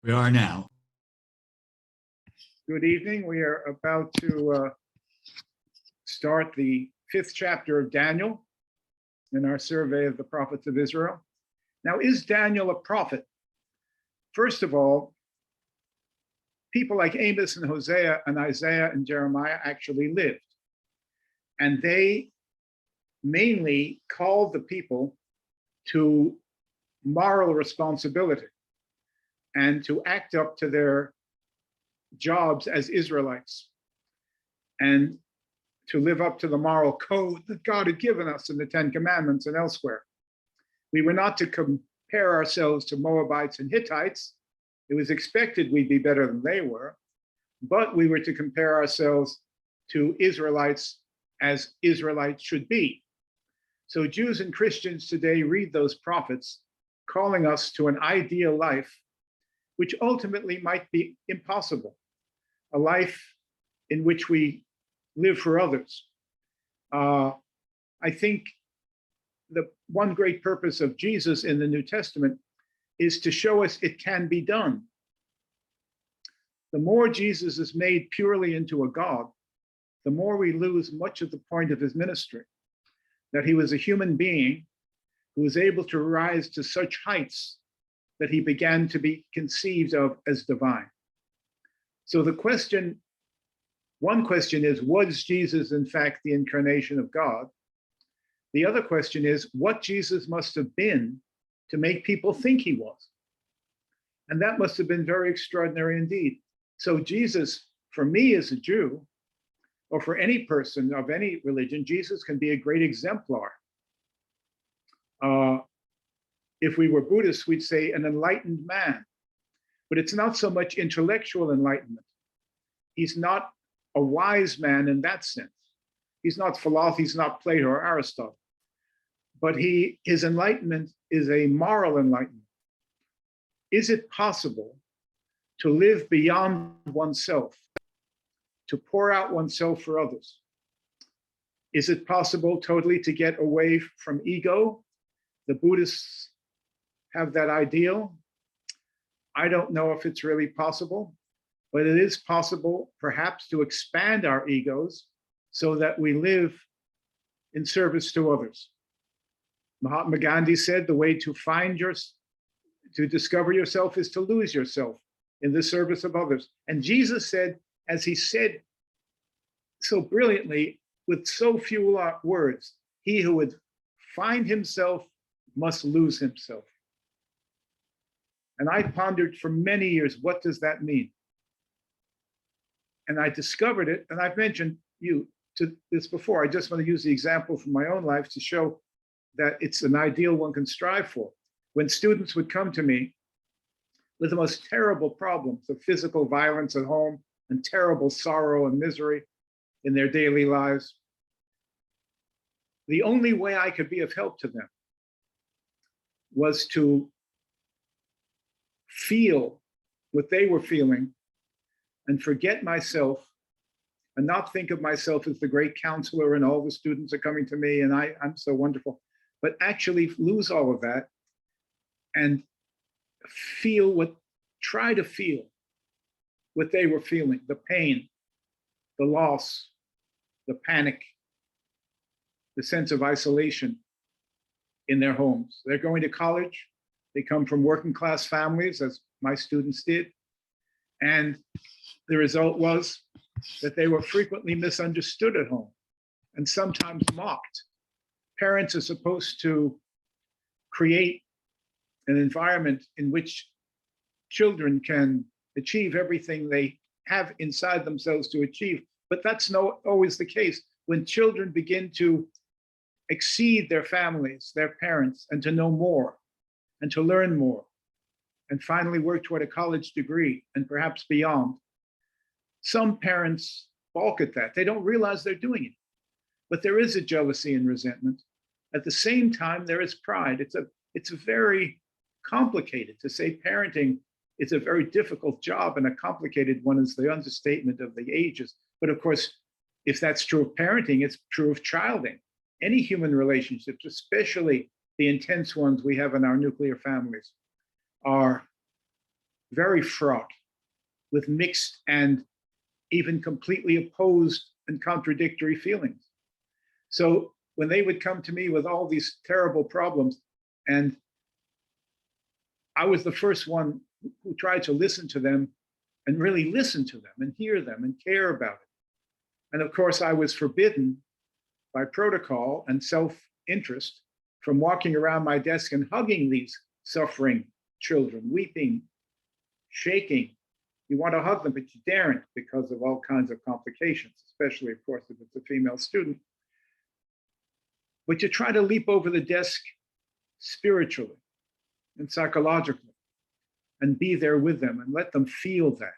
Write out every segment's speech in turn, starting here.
We are now. Good evening. We are about to start the 5th chapter of Daniel in our survey of the prophets of Israel. Now, is Daniel a prophet? First of all, people like Amos and Hosea and Isaiah and Jeremiah actually lived. And they mainly called the people to moral responsibility and to act up to their jobs as Israelites and to live up to the moral code that God had given us in the Ten Commandments and elsewhere. We were not to compare ourselves to Moabites and Hittites. It was expected we'd be better than they were, but we were to compare ourselves to Israelites as Israelites should be. So Jews and Christians today read those prophets calling us to an ideal life, which ultimately might be impossible, a life in which we live for others. I think the one great purpose of Jesus in the New Testament is to show us it can be done. The more Jesus is made purely into a God, the more we lose much of the point of his ministry, that he was a human being who was able to rise to such heights that he began to be conceived of as divine. So one question is, was Jesus in fact the incarnation of God? The other question is, what Jesus must have been to make people think he was. And that must have been very extraordinary indeed. So Jesus, for me as a Jew, or for any person of any religion, Jesus can be a great exemplar. If we were Buddhists, we'd say an enlightened man, but it's not so much intellectual enlightenment. He's not a wise man in that sense. He's not philosophy, he's not Plato or Aristotle, but his enlightenment is a moral enlightenment. Is it possible to live beyond oneself, to pour out oneself for others? Is it possible totally to get away from ego? The Buddhists have that ideal. I don't know if it's really possible, but it is possible perhaps to expand our egos so that we live in service to others. Mahatma Gandhi said the way to discover yourself is to lose yourself in the service of others. And Jesus said, as he said so brilliantly, with so few words, he who would find himself must lose himself. And I pondered for many years, what does that mean? And I discovered it, and I've mentioned you to this before. I just want to use the example from my own life to show that it's an ideal one can strive for. When students would come to me with the most terrible problems of physical violence at home and terrible sorrow and misery in their daily lives, the only way I could be of help to them was to feel what they were feeling and forget myself and not think of myself as the great counselor and all the students are coming to me and I'm so wonderful, but actually lose all of that and try to feel what they were feeling, the pain, the loss, the panic, the sense of isolation in their homes. They're going to college. They come from working class families, as my students did. And the result was that they were frequently misunderstood at home and sometimes mocked. Parents are supposed to create an environment in which children can achieve everything they have inside themselves to achieve. But that's not always the case. When children begin to exceed their families, their parents, and to know more, and to learn more, and finally work toward a college degree and perhaps beyond, some parents balk at that. They don't realize they're doing it. But there is a jealousy and resentment. At the same time, there is pride. It's very complicated. To say parenting is a very difficult job and a complicated one is the understatement of the ages. But of course, if that's true of parenting, it's true of childing. Any human relationships, especially the intense ones we have in our nuclear families, are very fraught with mixed and even completely opposed and contradictory feelings. So when they would come to me with all these terrible problems, and I was the first one who tried to listen to them and really listen to them and hear them and care about it. And of course, I was forbidden by protocol and self-interest from walking around my desk and hugging these suffering children, weeping, shaking. You want to hug them, but you daren't because of all kinds of complications, especially, of course, if it's a female student. But you try to leap over the desk spiritually and psychologically and be there with them and let them feel that.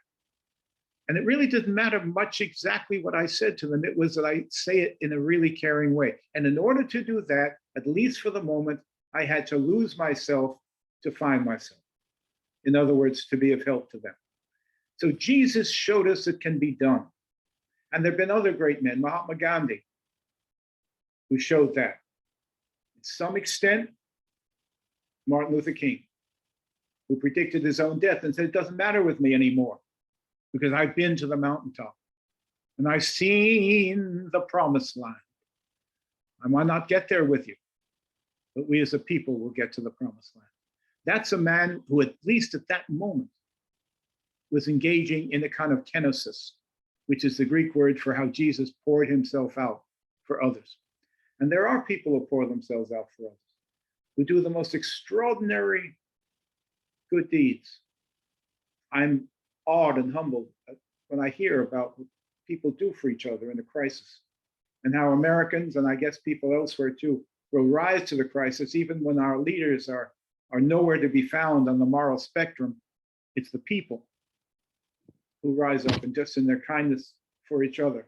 And it really didn't matter much exactly what I said to them. It was that I say it in a really caring way. And in order to do that, at least for the moment, I had to lose myself to find myself. In other words, to be of help to them. So Jesus showed us it can be done. And there have been other great men, Mahatma Gandhi, who showed that. To some extent, Martin Luther King, who predicted his own death and said, it doesn't matter with me anymore, because I've been to the mountaintop and I've seen the promised land. I might not get there with you, but we as a people will get to the promised land. That's a man who, at least at that moment, was engaging in a kind of kenosis, which is the Greek word for how Jesus poured himself out for others. And there are people who pour themselves out for others, who do the most extraordinary good deeds. I'm awed and humbled when I hear about what people do for each other in a crisis, and how Americans, and I guess people elsewhere too, will rise to the crisis even when our leaders are nowhere to be found on the moral spectrum. It's the people who rise up and just in their kindness for each other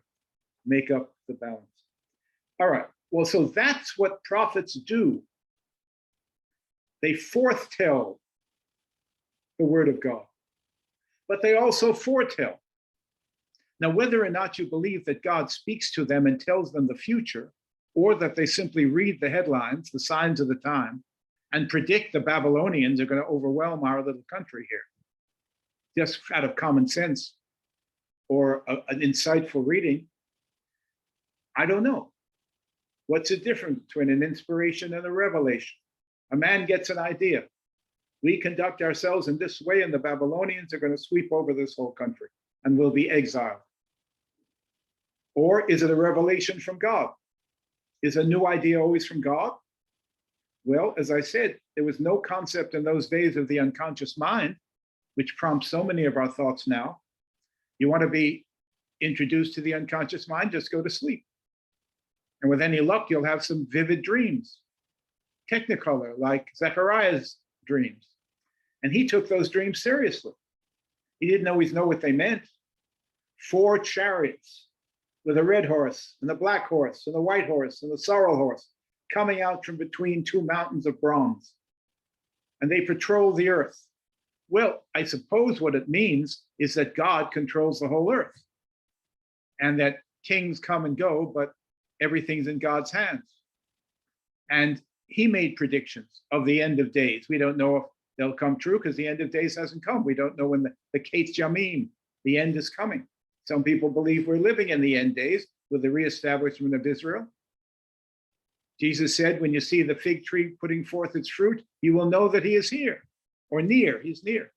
make up the balance. All right, well, so that's what prophets do. They foretell the word of God, but they also foretell. Now, whether or not you believe that God speaks to them and tells them the future, or that they simply read the headlines, the signs of the time, and predict the Babylonians are going to overwhelm our little country here, just out of common sense or an insightful reading, I don't know. What's the difference between an inspiration and a revelation? A man gets an idea. We conduct ourselves in this way, and the Babylonians are going to sweep over this whole country and we'll be exiled. Or is it a revelation from God? Is a new idea always from God? Well, as I said, there was no concept in those days of the unconscious mind, which prompts so many of our thoughts now. You want to be introduced to the unconscious mind, just go to sleep. And with any luck, you'll have some vivid dreams, technicolor, like Zechariah's dreams. And he took those dreams seriously. He didn't always know what they meant. 4 chariots with a red horse and a black horse and a white horse and a sorrel horse coming out from between 2 mountains of bronze. And they patrol the earth. Well, I suppose what it means is that God controls the whole earth and that kings come and go, but everything's in God's hands. And he made predictions of the end of days. We don't know if they'll come true because the end of days hasn't come. We don't know when the Kate Jamim, the end is coming. Some people believe we're living in the end days with the reestablishment of Israel. Jesus said, when you see the fig tree putting forth its fruit, you will know that he is here, or near, he's near.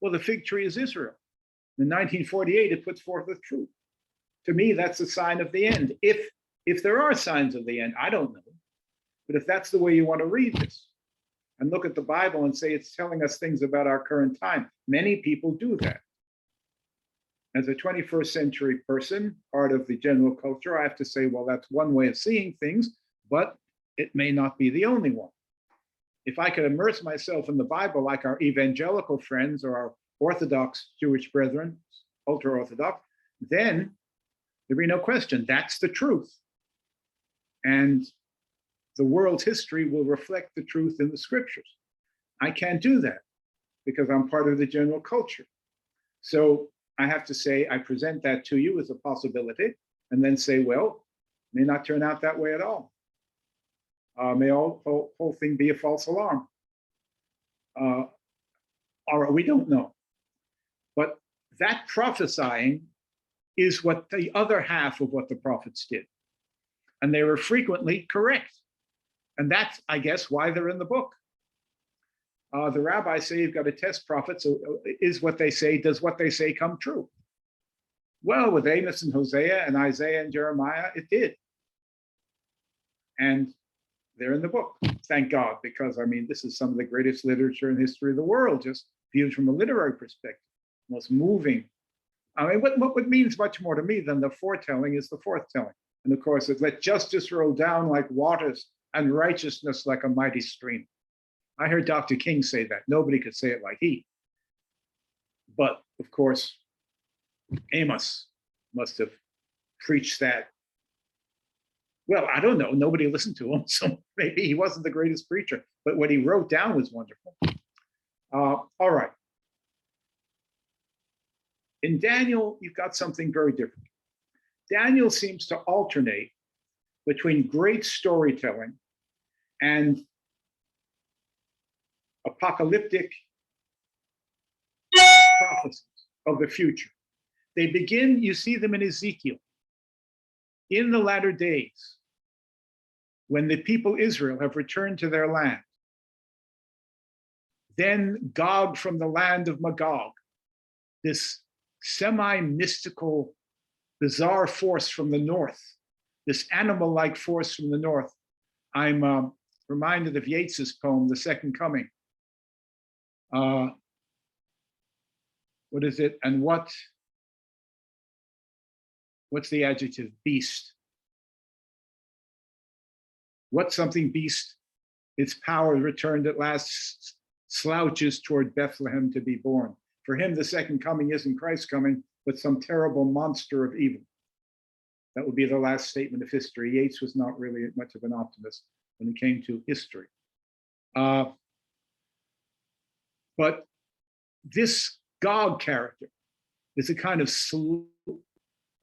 Well, the fig tree is Israel. In 1948, it puts forth its fruit. To me, that's a sign of the end. If there are signs of the end, I don't know. But if that's the way you want to read this, and look at the Bible and say it's telling us things about our current time, many people do that. As a 21st century person, part of the general culture, I have to say, well, that's one way of seeing things, but it may not be the only one. If I could immerse myself in the Bible like our evangelical friends or our Orthodox Jewish brethren, ultra-Orthodox, then there'd be no question, that's the truth. And the world's history will reflect the truth in the scriptures. I can't do that because I'm part of the general culture. So I have to say, I present that to you as a possibility and then say, well, may not turn out that way at all. May whole thing be a false alarm. Or we don't know. But that prophesying is what the other half of what the prophets did. And they were frequently correct. And that's, I guess, why they're in the book. The rabbis say you've got to test prophets. So is what they say, does what they say come true? Well, with Amos and Hosea and Isaiah and Jeremiah, it did. And they're in the book, thank God, because I mean, this is some of the greatest literature in the history of the world, just viewed from a literary perspective, most moving. I mean, what means much more to me than the foretelling is the forthtelling. And of course, it let justice roll down like waters and righteousness like a mighty stream. I heard Dr. King say that. Nobody could say it like he. But of course, Amos must have preached that. Well, I don't know. Nobody listened to him, so maybe he wasn't the greatest preacher. But what he wrote down was wonderful. All right. In Daniel, you've got something very different. Daniel seems to alternate between great storytelling and apocalyptic prophecies of the future. They begin, you see them in Ezekiel. In the latter days, when the people Israel have returned to their land, then Gog from the land of Magog, this semi-mystical, bizarre force from the north, this animal-like force from the north. I'm reminded of Yeats's poem, The Second Coming. What is it? And what's the adjective? Beast. What something beast, its power returned at last, slouches toward Bethlehem to be born. For him, the second coming isn't Christ's coming, but some terrible monster of evil. That would be the last statement of history. Yeats was not really much of an optimist when it came to history. But this Gog character is a kind of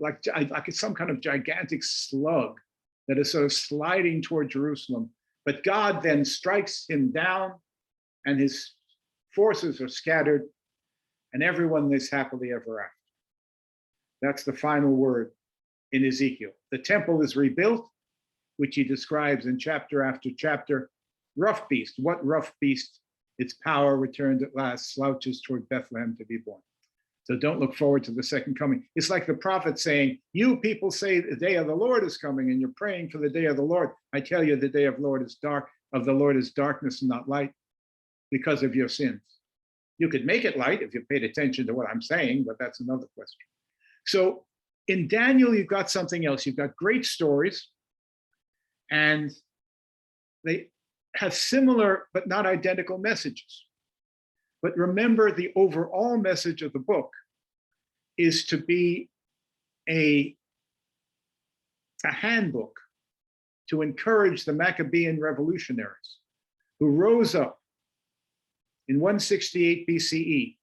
like some kind of gigantic slug that is sort of sliding toward Jerusalem. But God then strikes him down and his forces are scattered and everyone lives happily ever after. That's the final word in Ezekiel. The temple is rebuilt, which he describes in chapter after chapter. Rough beast, what rough beast? Its power returned at last, slouches toward Bethlehem to be born. So don't look forward to the second coming. It's like the prophet saying, you people say the day of the Lord is coming and you're praying for the day of the Lord. I tell you, the day of the Lord is darkness and not light because of your sins. You could make it light if you paid attention to what I'm saying, but that's another question. So in Daniel, you've got something else. You've got great stories and they have similar but not identical messages. But remember, the overall message of the book is to be a handbook to encourage the Maccabean revolutionaries who rose up in 168 BCE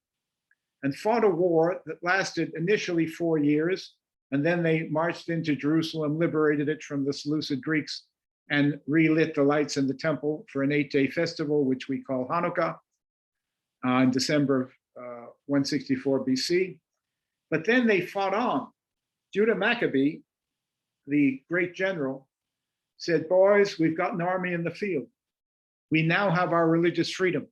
and fought a war that lasted initially 4 years, and then they marched into Jerusalem, liberated it from the Seleucid Greeks, and relit the lights in the temple for an 8-day festival, which we call Hanukkah, in December of 164 BC. But then they fought on. Judah Maccabee, the great general, said, boys, we've got an army in the field. We now have our religious freedom.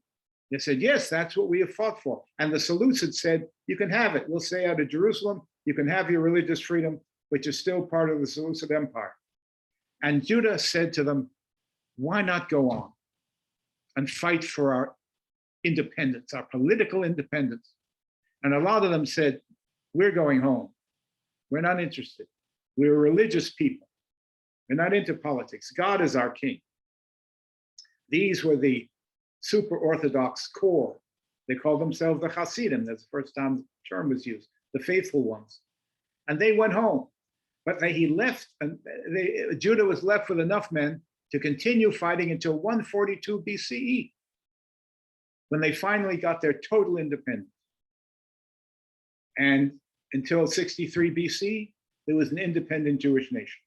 They said, yes, that's what we have fought for. And the Seleucids said, you can have it. We'll stay out of Jerusalem. You can have your religious freedom, which is still part of the Seleucid Empire. And Judah said to them, why not go on and fight for our independence, our political independence? And a lot of them said, we're going home. We're not interested. We're a religious people. We're not into politics. God is our king. These were the super Orthodox core. They called themselves the Hasidim. That's the first time the term was used, the faithful ones. And they went home. But he left, and Judah was left with enough men to continue fighting until 142 BCE, when they finally got their total independence. And until 63 BC, there was an independent Jewish nation,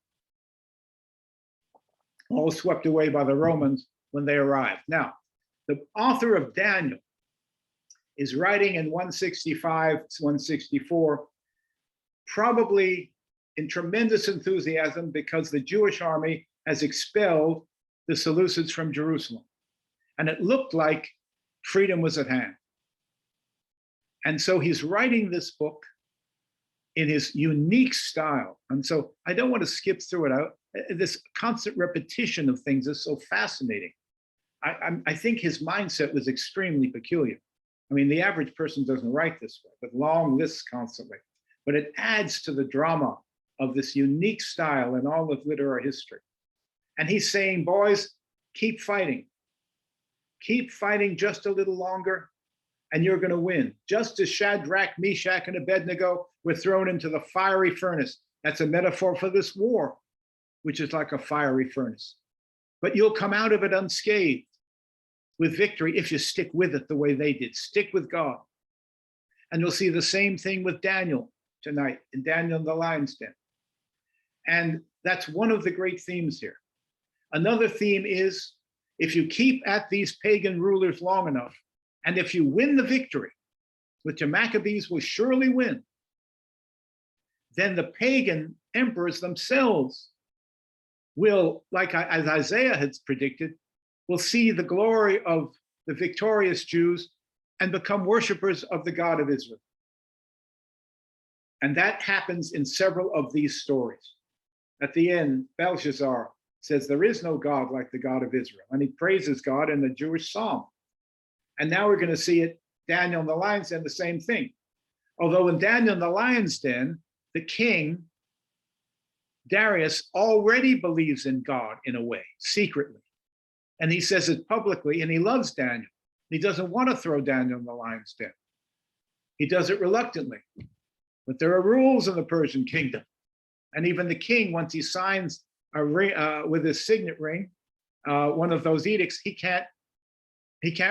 all swept away by the Romans when they arrived. Now, the author of Daniel is writing in 165, 164, probably in tremendous enthusiasm because the Jewish army has expelled the Seleucids from Jerusalem. And it looked like freedom was at hand. And so he's writing this book in his unique style. And so I don't want to skip through it. This constant repetition of things is so fascinating. I think his mindset was extremely peculiar. I mean, the average person doesn't write this way, but long lists constantly. But it adds to the drama of this unique style in all of literary history. And he's saying, boys, keep fighting. Keep fighting just a little longer, and you're going to win. Just as Shadrach, Meshach, and Abednego were thrown into the fiery furnace. That's a metaphor for this war, which is like a fiery furnace. But you'll come out of it unscathed with victory if you stick with it the way they did. Stick with God. And you'll see the same thing with Daniel tonight, in Daniel in the lion's den. And that's one of the great themes here. Another theme is, if you keep at these pagan rulers long enough, and if you win the victory, which the Maccabees will surely win, then the pagan emperors themselves will, like as Isaiah had predicted, will see the glory of the victorious Jews and become worshipers of the God of Israel. And that happens in several of these stories. At the end, Belshazzar says, there is no God like the God of Israel. And he praises God in the Jewish psalm. And now we're going to see it, Daniel in the lion's den, the same thing. Although in Daniel in the lion's den, the king, Darius, already believes in God in a way, secretly. And he says it publicly, and he loves Daniel. He doesn't want to throw Daniel in the lion's den. He does it reluctantly. But there are rules in the Persian kingdom. And even the king, once he signs a ring, with his signet ring, one of those edicts, he can't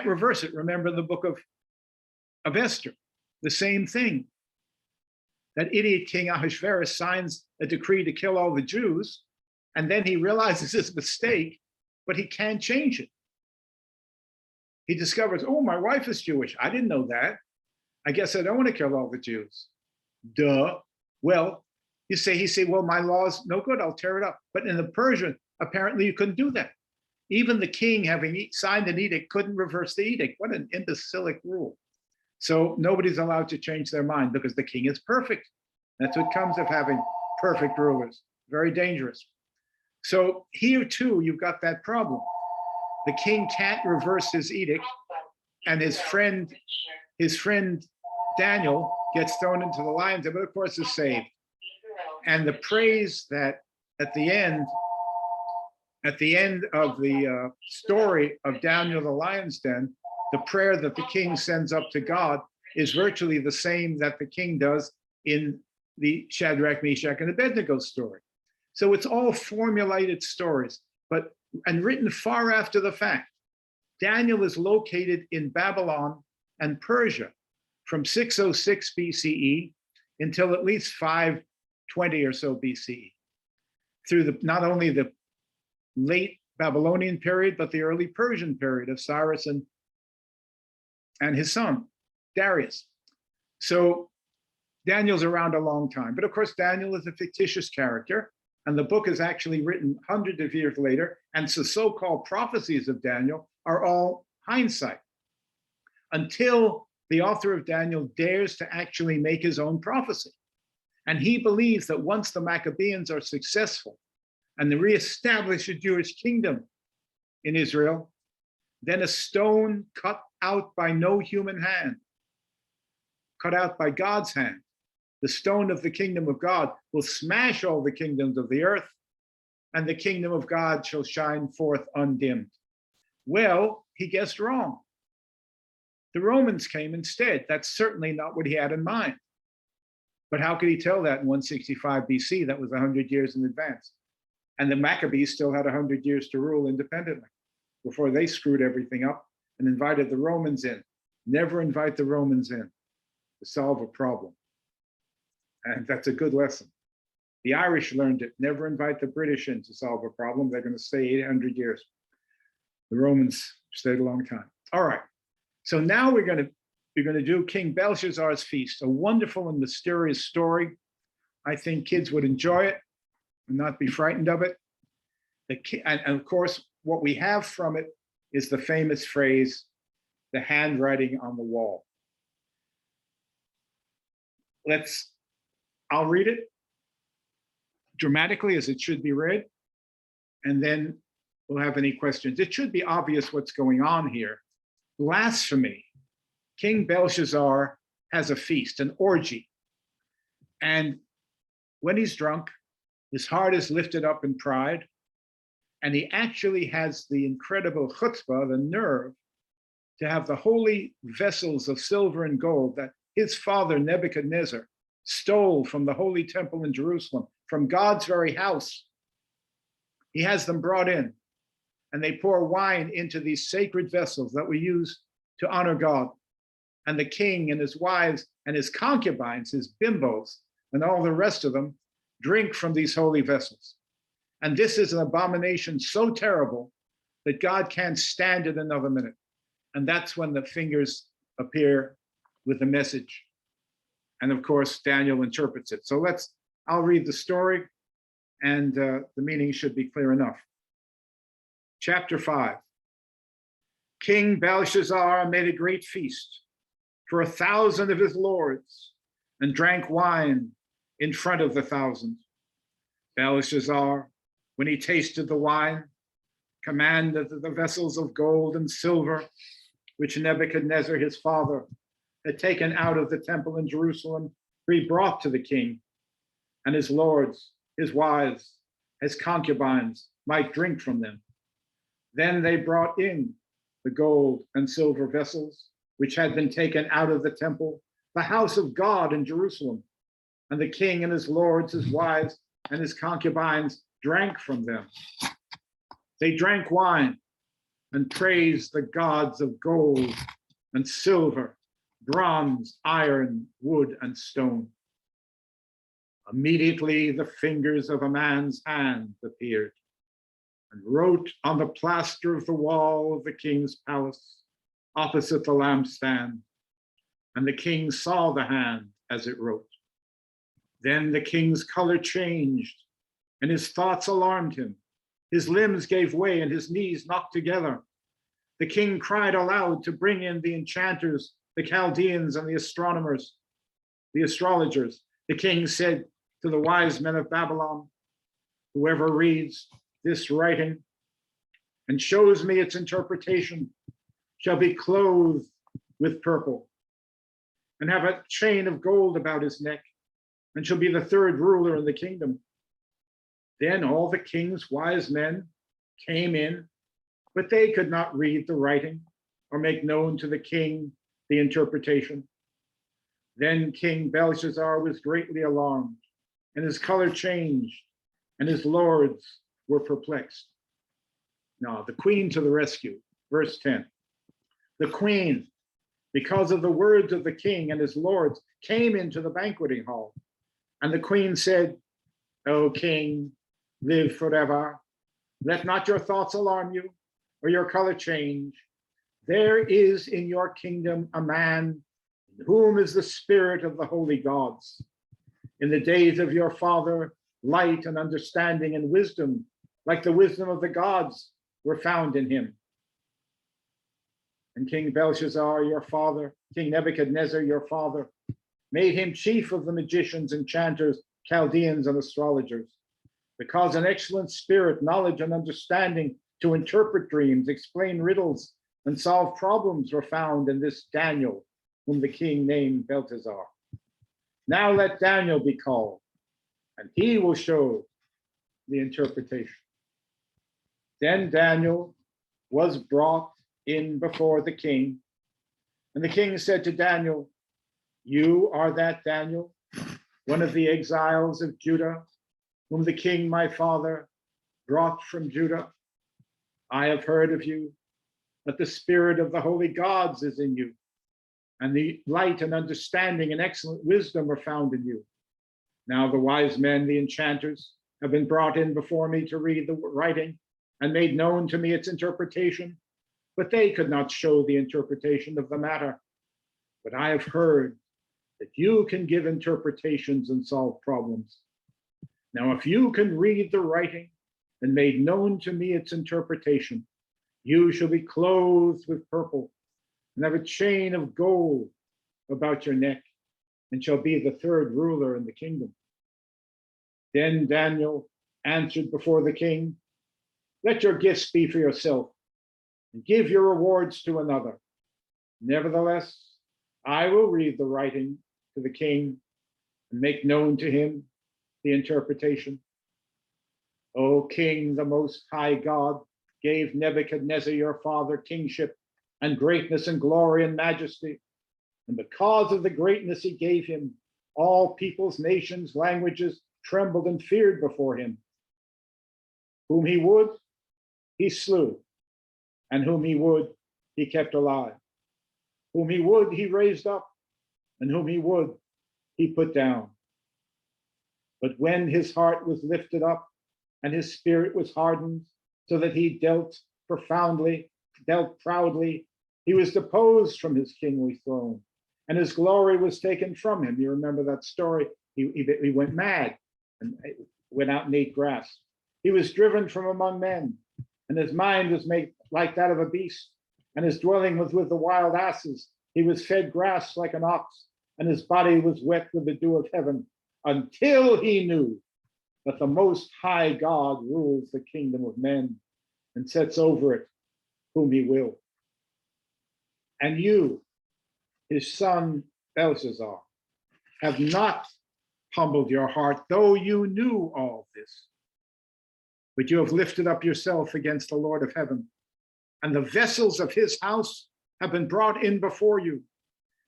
reverse it. Remember the book of Esther, the same thing. That idiot king Ahasuerus signs a decree to kill all the Jews, and then he realizes his mistake, but he can't change it. He discovers, oh, my wife is Jewish. I didn't know that. I guess I don't want to kill all the Jews. Duh. Well, he say, well, my law's no good. I'll tear it up. But in the Persian, apparently you couldn't do that. Even the king, having signed an edict, couldn't reverse the edict. What an imbecilic rule. So nobody's allowed to change their mind because the king is perfect. That's what comes of having perfect rulers. Very dangerous. So here too, you've got that problem. The king can't reverse his edict, and his friend Daniel gets thrown into the lion's den, but of course is saved. And the praise that at the end of the story of Daniel the lion's den, the prayer that the king sends up to God is virtually the same that the king does in the Shadrach, Meshach, and Abednego story. So it's all formulated stories, and written far after the fact. Daniel is located in Babylon and Persia from 606 BCE until at least 520 or so BCE, through not only the late Babylonian period, but the early Persian period of Cyrus and his son, Darius. So Daniel's around a long time. But of course, Daniel is a fictitious character, and the book is actually written hundreds of years later, and the so-called prophecies of Daniel are all hindsight, until the author of Daniel dares to actually make his own prophecy. And he believes that once the Maccabees are successful and they reestablish a Jewish kingdom in Israel, then a stone cut out by no human hand, cut out by God's hand, the stone of the kingdom of God, will smash all the kingdoms of the earth, and the kingdom of God shall shine forth undimmed. Well, he guessed wrong. The Romans came instead. That's certainly not what he had in mind. But how could he tell that in 165 BC? That was 100 years in advance. And the Maccabees still had 100 years to rule independently before they screwed everything up and invited the Romans in. Never invite the Romans in to solve a problem. And that's a good lesson. The Irish learned it. Never invite the British in to solve a problem. They're going to stay 800 years. The Romans stayed a long time. All right. So now we're going to we're going to do King Belshazzar's feast, a wonderful and mysterious story. I think kids would enjoy it and not be frightened of it. And of course, what we have from it is the famous phrase, the handwriting on the wall. I'll read it dramatically as it should be read, and then we'll have any questions. It should be obvious what's going on here. Blasphemy. King Belshazzar has a feast, an orgy. And when he's drunk, his heart is lifted up in pride, and he actually has the incredible chutzpah, the nerve, to have the holy vessels of silver and gold that his father Nebuchadnezzar stole from the holy temple in Jerusalem, from God's very house. He has them brought in, and they pour wine into these sacred vessels that we use to honor God. And the king and his wives and his concubines, his bimbos, and all the rest of them drink from these holy vessels. And this is an abomination so terrible that God can't stand it another minute. And that's when the fingers appear with the message. And of course, Daniel interprets it. So I'll read the story, and the meaning should be clear enough. Chapter 5. King Belshazzar made a great feast for 1,000 of his lords and drank wine in front of the 1,000. Belshazzar, when he tasted the wine, commanded that the vessels of gold and silver, which Nebuchadnezzar his father had taken out of the temple in Jerusalem, be brought to the king, and his lords, his wives, his concubines might drink from them. Then they brought in the gold and silver vessels, which had been taken out of the temple, the house of God in Jerusalem. And the king and his lords, his wives, and his concubines drank from them. They drank wine and praised the gods of gold and silver, bronze, iron, wood, and stone. Immediately the fingers of a man's hand appeared and wrote on the plaster of the wall of the king's palace opposite the lampstand. And the king saw the hand as it wrote. Then the king's color changed, and his thoughts alarmed him. His limbs gave way and his knees knocked together. The king cried aloud to bring in the enchanters, the Chaldeans, and the astronomers, the astrologers. The king said to the wise men of Babylon, whoever reads this writing and shows me its interpretation shall be clothed with purple and have a chain of gold about his neck, and shall be the third ruler in the kingdom. Then all the king's wise men came in, but they could not read the writing or make known to the king the interpretation. Then King Belshazzar was greatly alarmed, and his color changed, and his lords were perplexed. Now, the queen to the rescue, verse 10. The queen, because of the words of the king and his lords, came into the banqueting hall. And the queen said, O king, live forever. Let not your thoughts alarm you or your color change. There is in your kingdom a man in whom is the spirit of the holy gods. In the days of your father, light and understanding and wisdom, like the wisdom of the gods, were found in him. And King Belshazzar, your father, King Nebuchadnezzar, your father, made him chief of the magicians, enchanters, Chaldeans, and astrologers, because an excellent spirit, knowledge, and understanding to interpret dreams, explain riddles, and solve problems were found in this Daniel, whom the king named Belteshazzar. Now let Daniel be called, and he will show the interpretation. Then Daniel was brought in before the king, and the king said to Daniel, you are that Daniel, one of the exiles of Judah, whom the king my father brought from Judah. I have heard of you, that the spirit of the holy gods is in you, and the light and understanding and excellent wisdom are found in you. Now the wise men, the enchanters, have been brought in before me to read the writing and made known to me its interpretation, but they could not show the interpretation of the matter. but I have heard that you can give interpretations and solve problems. Now, if you can read the writing and made known to me its interpretation, you shall be clothed with purple and have a chain of gold about your neck, and shall be the third ruler in the kingdom. Then Daniel answered before the king, let your gifts be for yourself, and give your rewards to another. Nevertheless, I will read the writing to the king and make known to him the interpretation. O king, the most high God gave Nebuchadnezzar your father kingship and greatness and glory and majesty. And because of the greatness he gave him, all peoples, nations, languages trembled and feared before him. Whom he would, he slew, and whom he would, he kept alive. Whom he would, he raised up, and whom he would, he put down. But when his heart was lifted up, and his spirit was hardened, so that he dealt proudly, he was deposed from his kingly throne, and his glory was taken from him. You remember that story? He went mad and went out and ate grass. He was driven from among men, and his mind was made like that of a beast, and his dwelling was with the wild asses. He was fed grass like an ox, and his body was wet with the dew of heaven, until he knew that the Most High God rules the kingdom of men and sets over it whom he will. And you, his son Belshazzar, have not humbled your heart, though you knew all this. But you have lifted up yourself against the Lord of heaven, and the vessels of his house have been brought in before you.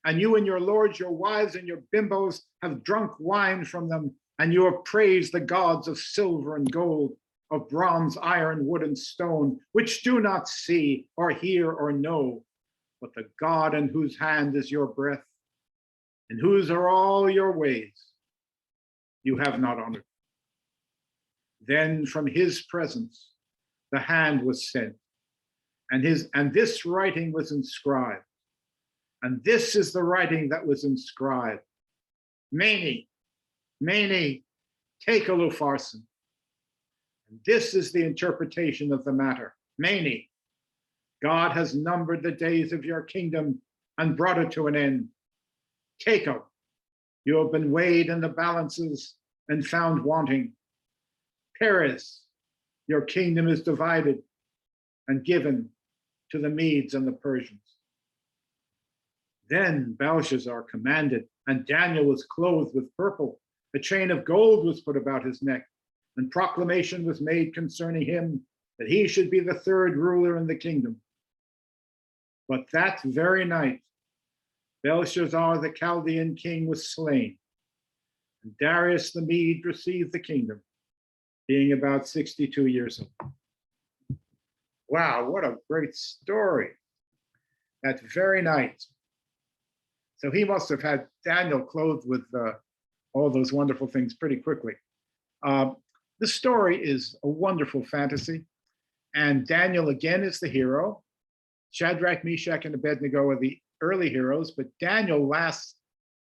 And you and your lords, your wives, and your bimbos have drunk wine from them, and you have praised the gods of silver and gold, of bronze, iron, wood, and stone, which do not see or hear or know, but the God in whose hand is your breath, and whose are all your ways, you have not honored. Then from his presence the hand was sent, and this writing was inscribed. And this is the writing that was inscribed. Mene, Mene, Tekel Upharsin. And this is the interpretation of the matter. Mene, God has numbered the days of your kingdom and brought it to an end. Tekel, you have been weighed in the balances and found wanting. Peres, your kingdom is divided and given to the Medes and the Persians. Then Belshazzar commanded, and Daniel was clothed with purple. A chain of gold was put about his neck, and proclamation was made concerning him that he should be the third ruler in the kingdom. But that very night, Belshazzar the Chaldean king was slain, and Darius the Mede received the kingdom, being about 62 years old. Wow, what a great story. That very night. So he must have had Daniel clothed with all those wonderful things pretty quickly. The story is a wonderful fantasy, and Daniel again is the hero. Shadrach, Meshach, and Abednego are the early heroes, but Daniel lasts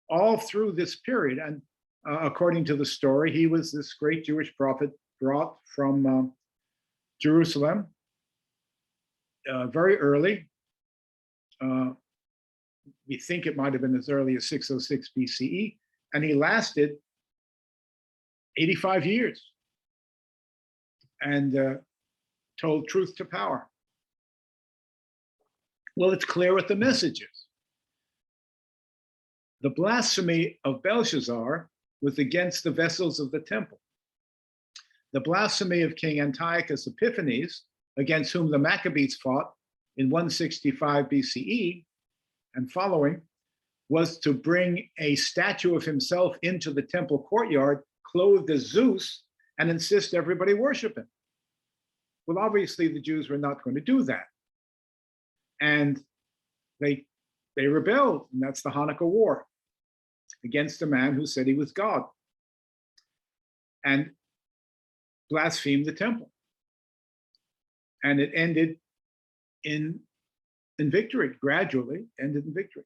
all through this period. And according to the story, he was this great Jewish prophet brought from Jerusalem very early. We think it might have been as early as 606 BCE, and he lasted 85 years and told truth to power. Well, it's clear what the message is. The blasphemy of Belshazzar was against the vessels of the temple. The blasphemy of King Antiochus Epiphanes, against whom the Maccabees fought in 165 BCE and following, was to bring a statue of himself into the temple courtyard, clothed as Zeus, and insist everybody worship him. Well, obviously the Jews were not going to do that. And they rebelled, and that's the Hanukkah War, against a man who said he was God and blasphemed the temple. And it ended in victory, gradually ended in victory.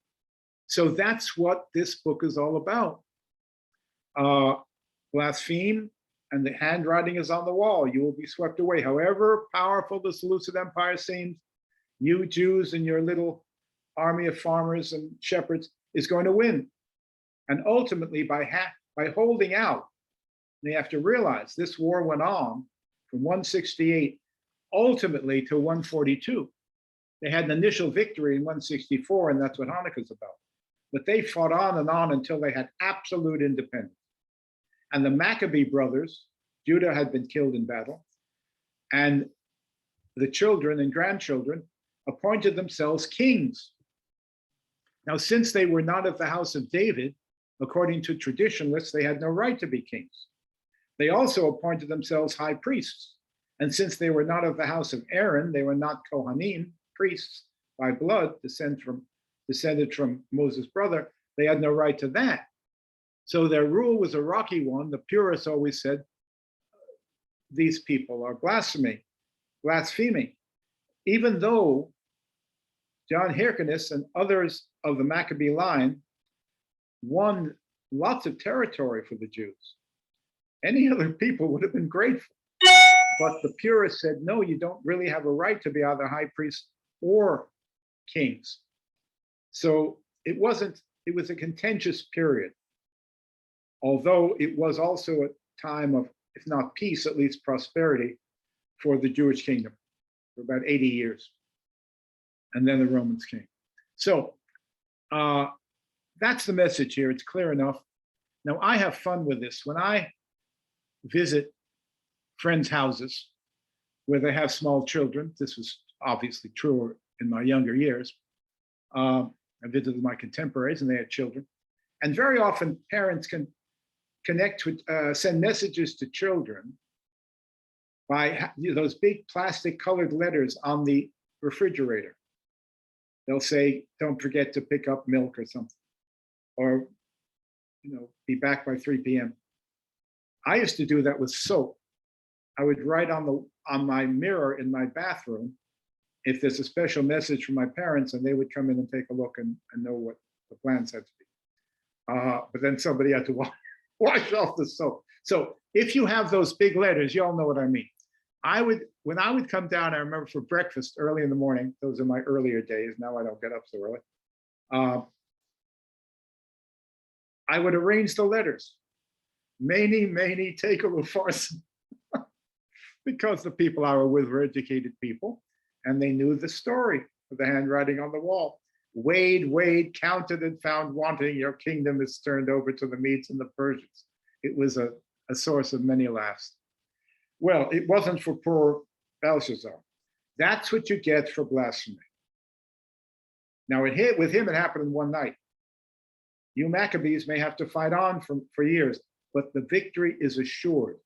So that's what this book is all about. Blaspheme, and the handwriting is on the wall. You will be swept away. However powerful the Seleucid Empire seems, you Jews and your little army of farmers and shepherds is going to win. And ultimately, by holding out, they have to realize this war went on from 168 ultimately to 142. They had an initial victory in 164, and that's what Hanukkah's about. But they fought on until they had absolute independence. And the Maccabee brothers, Judah had been killed in battle, and the children and grandchildren appointed themselves kings. Now, since they were not of the house of David, according to traditionalists, they had no right to be kings. They also appointed themselves high priests. And since they were not of the house of Aaron, they were not Kohanim, priests by blood, descended from Moses' brother, they had no right to that. So their rule was a rocky one. The purists always said, these people are blaspheming, even though John Hyrcanus and others of the Maccabee line won lots of territory for the Jews. Any other people would have been grateful. But the purists said, no, you don't really have a right to be either high priests or kings. So it was a contentious period. Although it was also a time of, if not peace, at least prosperity for the Jewish kingdom for about 80 years. And then the Romans came. So that's the message here. It's clear enough. Now, I have fun with this. When I visit friends' houses where they have small children, this was obviously true in my younger years. I visited my contemporaries and they had children. And very often parents can connect with, send messages to children by those big plastic colored letters on the refrigerator. They'll say, don't forget to pick up milk or something, or be back by 3 p.m. I used to do that with soap. I would write on my mirror in my bathroom if there's a special message from my parents, and they would come in and take a look and know what the plans had to be. But then somebody had to wash off the soap. So if you have those big letters, you all know what I mean. When I would come down, I remember for breakfast early in the morning, those are my earlier days, now I don't get up so early. I would arrange the letters. Many, tekel ufarsin. Because the people I were with were educated people, and they knew the story of the handwriting on the wall. Weighed, counted, and found wanting, your kingdom is turned over to the Medes and the Persians. It was a source of many laughs. Well, it wasn't for poor Belshazzar. That's what you get for blasphemy. Now, with him, it happened in one night. You Maccabees may have to fight on for years, but the victory is assured.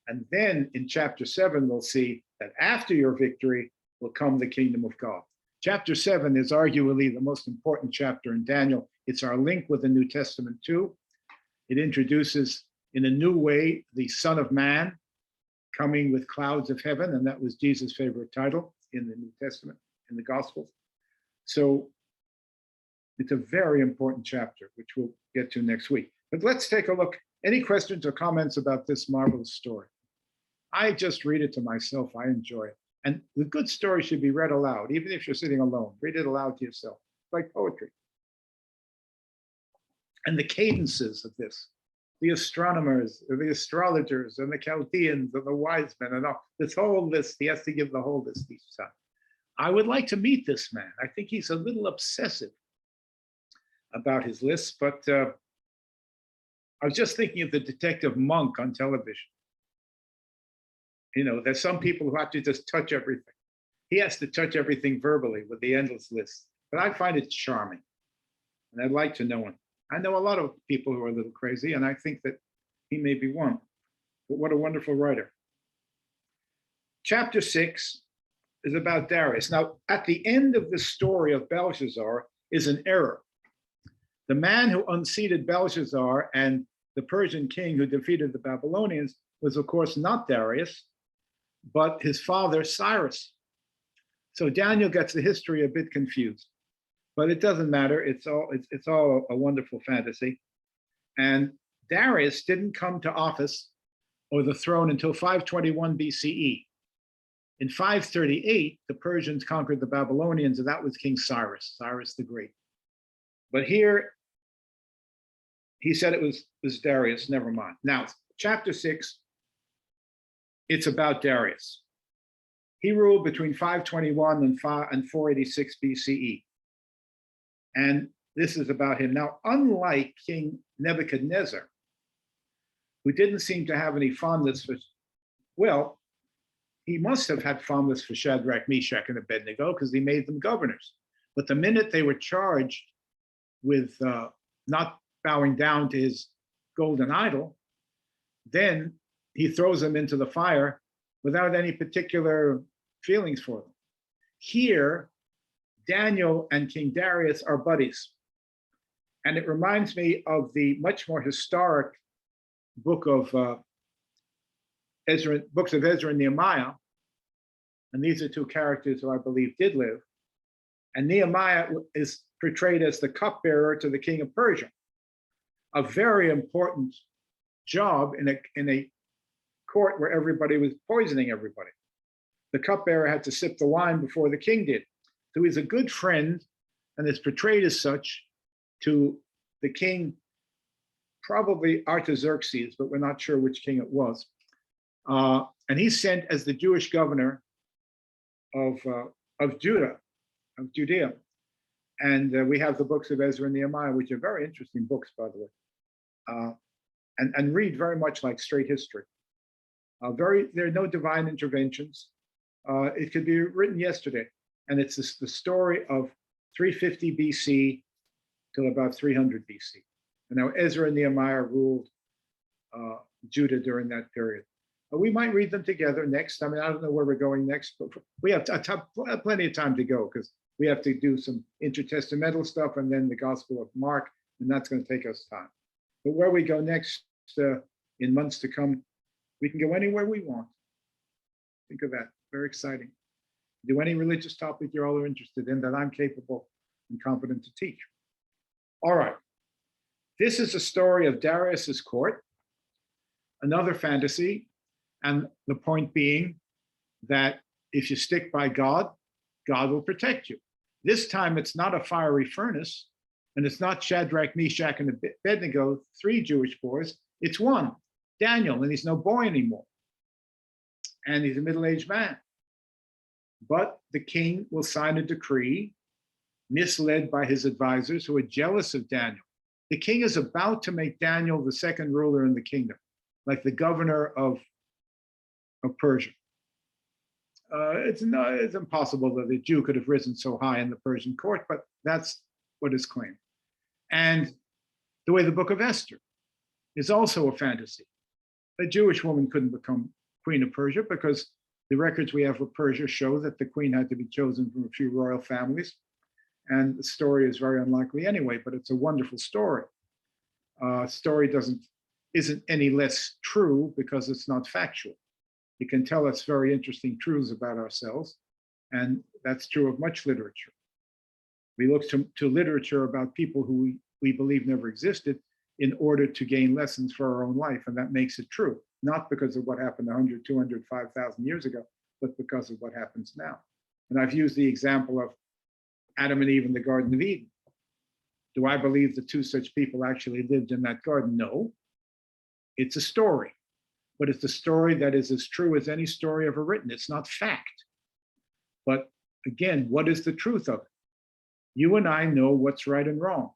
And then in chapter 7, we'll see that after your victory will come the kingdom of God. Chapter 7 is arguably the most important chapter in Daniel. It's our link with the New Testament too. It introduces in a new way the Son of Man coming with clouds of heaven, and that was Jesus' favorite title in the New Testament, in the Gospels. So it's a very important chapter, which we'll get to next week. But let's take a look. Any questions or comments about this marvelous story? I just read it to myself. I enjoy it. And the good story should be read aloud, even if you're sitting alone. Read it aloud to yourself, like poetry. And the cadences of this, the astronomers, the astrologers, and the Chaldeans, and the wise men, and all this whole list, he has to give the whole list each time. I would like to meet this man. I think he's a little obsessive about his lists, but I was just thinking of the Detective Monk on television. There's some people who have to just touch everything. He has to touch everything verbally with the endless list. But I find it charming, and I'd like to know him. I know a lot of people who are a little crazy, and I think that he may be one. But what a wonderful writer. Chapter 6 is about Darius. Now, at the end of the story of Belshazzar is an error. The man who unseated Belshazzar and the Persian king who defeated the Babylonians was, of course, not Darius, but his father, Cyrus. So Daniel gets the history a bit confused. but it doesn't matter. It's all a wonderful fantasy. And Darius didn't come to office or the throne until 521 BCE. In 538, the Persians conquered the Babylonians, and that was King Cyrus, Cyrus the Great. But here, he said it was Darius, never mind. Now, chapter 6, it's about Darius. He ruled between 521 and 486 BCE. And this is about him. Now, unlike King Nebuchadnezzar, who didn't seem to have any fondness for, well, he must have had fondness for Shadrach, Meshach, and Abednego because he made them governors. But the minute they were charged with not bowing down to his golden idol, then he throws them into the fire without any particular feelings for them. Here, Daniel and King Darius are buddies. And it reminds me of the much more historic book of books of Ezra and Nehemiah. And these are two characters who I believe did live. And Nehemiah is portrayed as the cupbearer to the king of Persia, a very important job in a court where everybody was poisoning everybody. The cupbearer had to sip the wine before the king did. So he's a good friend and is portrayed as such to the king, probably Artaxerxes, but we're not sure which king it was. And he's sent as the Jewish governor of Judea. And we have the books of Ezra and Nehemiah, which are very interesting books, by the way, and read very much like straight history. There are no divine interventions. It could be written yesterday, and it's the story of 350 BC till about 300 BC. And now Ezra and Nehemiah ruled Judah during that period. We might read them together next. I mean, I don't know where we're going next, but we have plenty of time to go because we have to do some intertestamental stuff and then the Gospel of Mark, and that's going to take us time. But where we go next in months to come, we can go anywhere we want. Think of that. Very exciting. Do any religious topic you're all interested in that I'm capable and competent to teach. All right. This is a story of Darius's court, another fantasy, and the point being that if you stick by God, God will protect you. This time it's not a fiery furnace, and it's not Shadrach, Meshach, and Abednego, 3 Jewish boys. It's one, Daniel, and he's no boy anymore. And he's a middle-aged man. But the king will sign a decree, misled by his advisors who are jealous of Daniel. The king is about to make Daniel the second ruler in the kingdom, like the governor of Persia. It's impossible that a Jew could have risen so high in the Persian court, but that's what is claimed. And the way the book of Esther is also a fantasy. A Jewish woman couldn't become queen of Persia because the records we have of Persia show that the queen had to be chosen from a few royal families. And the story is very unlikely anyway, but it's a wonderful story. Story isn't any less true because it's not factual. It can tell us very interesting truths about ourselves, and that's true of much literature. We look to literature about people who we believe never existed in order to gain lessons for our own life, and that makes it true, not because of what happened 100, 200, 5,000 years ago, but because of what happens now. And I've used the example of Adam and Eve in the Garden of Eden. Do I believe the 2 such people actually lived in that garden? No. It's a story, but it's a story that is as true as any story ever written. It's not fact. But again, what is the truth of it? You and I know what's right and wrong.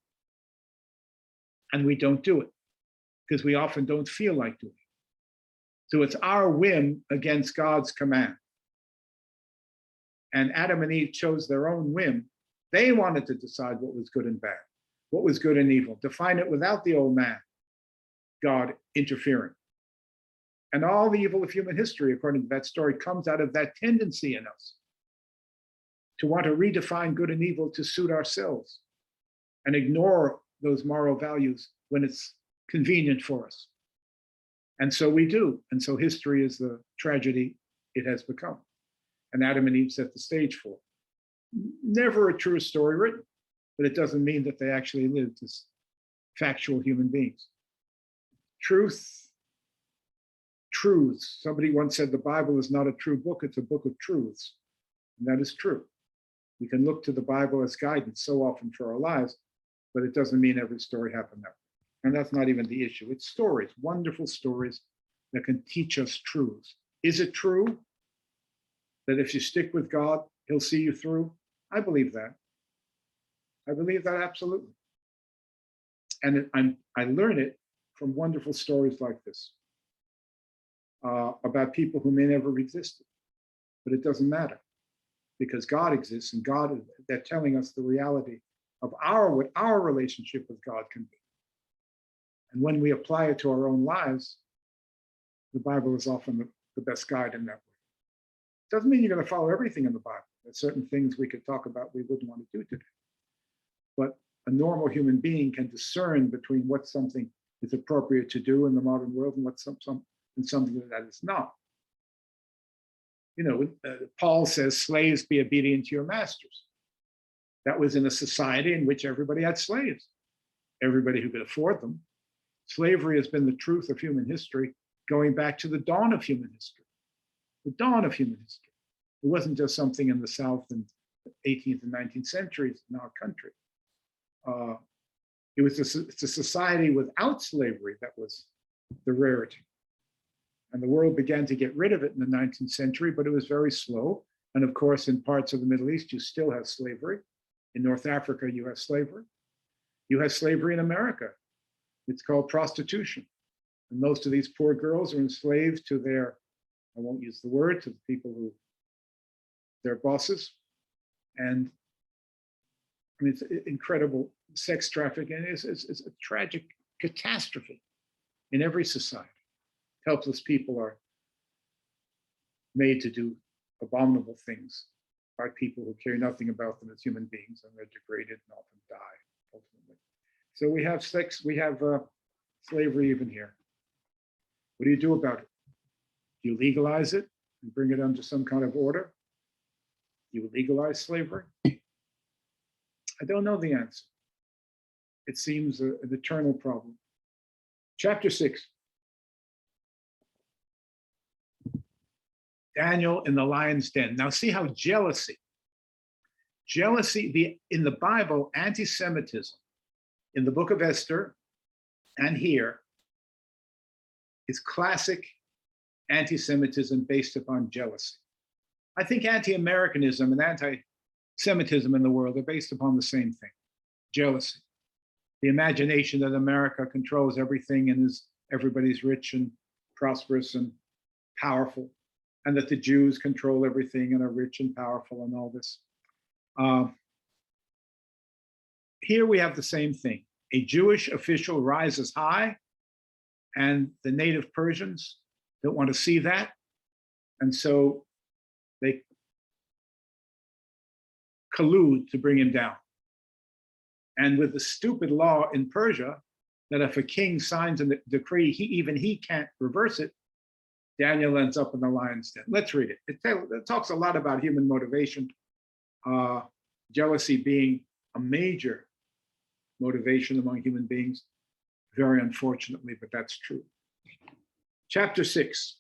And we don't do it because we often don't feel like doing it. So it's our whim against God's command. And Adam and Eve chose their own whim. They wanted to decide what was good and bad, what was good and evil, define it without the old man, God, interfering. And all the evil of human history, according to that story, comes out of that tendency in us to want to redefine good and evil to suit ourselves and ignore those moral values when it's convenient for us. And so we do. And so history is the tragedy it has become. And Adam and Eve set the stage for it. Never a true story written, but it doesn't mean that they actually lived as factual human beings. Truths. Somebody once said the Bible is not a true book, it's a book of truths. And that is true. We can look to the Bible as guidance so often for our lives, but it doesn't mean every story happened that way. And that's not even the issue. It's stories, wonderful stories that can teach us truths. Is it true that if you stick with God, he'll see you through? I believe that. I believe that absolutely. And I learn it from wonderful stories like this, about people who may never have existed. But it doesn't matter, because God exists, and God, they're telling us the reality of what our relationship with God can be. And when we apply it to our own lives, the Bible is often the best guide in that way. Doesn't mean you're going to follow everything in the Bible. There's certain things we could talk about we wouldn't want to do today. But a normal human being can discern between what something is appropriate to do in the modern world and what's something that is not. You know, Paul says, slaves, be obedient to your masters. That was in a society in which everybody had slaves, everybody who could afford them. Slavery has been the truth of human history going back to the dawn of human history. The dawn of human history. It wasn't just something in the South in the 18th and 19th centuries in our country. It's a society without slavery that was the rarity. And the world began to get rid of it in the 19th century, but it was very slow. And of course, in parts of the Middle East, you still have slavery. In North Africa, you have slavery. You have slavery in America. It's called prostitution. And most of these poor girls are enslaved to their, I won't use the word, to the people who, their bosses. And I mean, it's incredible. Sex trafficking is a tragic catastrophe in every society. Helpless people are made to do abominable things by people who care nothing about them as human beings, and they're degraded and often die ultimately. So we have sex, we have slavery even here. What do you do about it? Do you legalize it and bring it under some kind of order? Do you legalize slavery? I don't know the answer. It seems an eternal problem. Chapter 6. Daniel in the lion's den. Now see how jealousy, in the Bible, anti-Semitism, in the book of Esther and here, is classic anti-Semitism based upon jealousy. I think anti-Americanism and anti-Semitism in the world are based upon the same thing, jealousy. The imagination that America controls everything and everybody's rich and prosperous and powerful, and that the Jews control everything and are rich and powerful and all this. Here we have the same thing. A Jewish official rises high, and the native Persians don't want to see that. And so they collude to bring him down. And with the stupid law in Persia, that if a king signs a decree, he can't reverse it, Daniel ends up in the lion's den. Let's read it. It talks a lot about human motivation, jealousy being a major motivation among human beings, very unfortunately, but that's true. Chapter 6,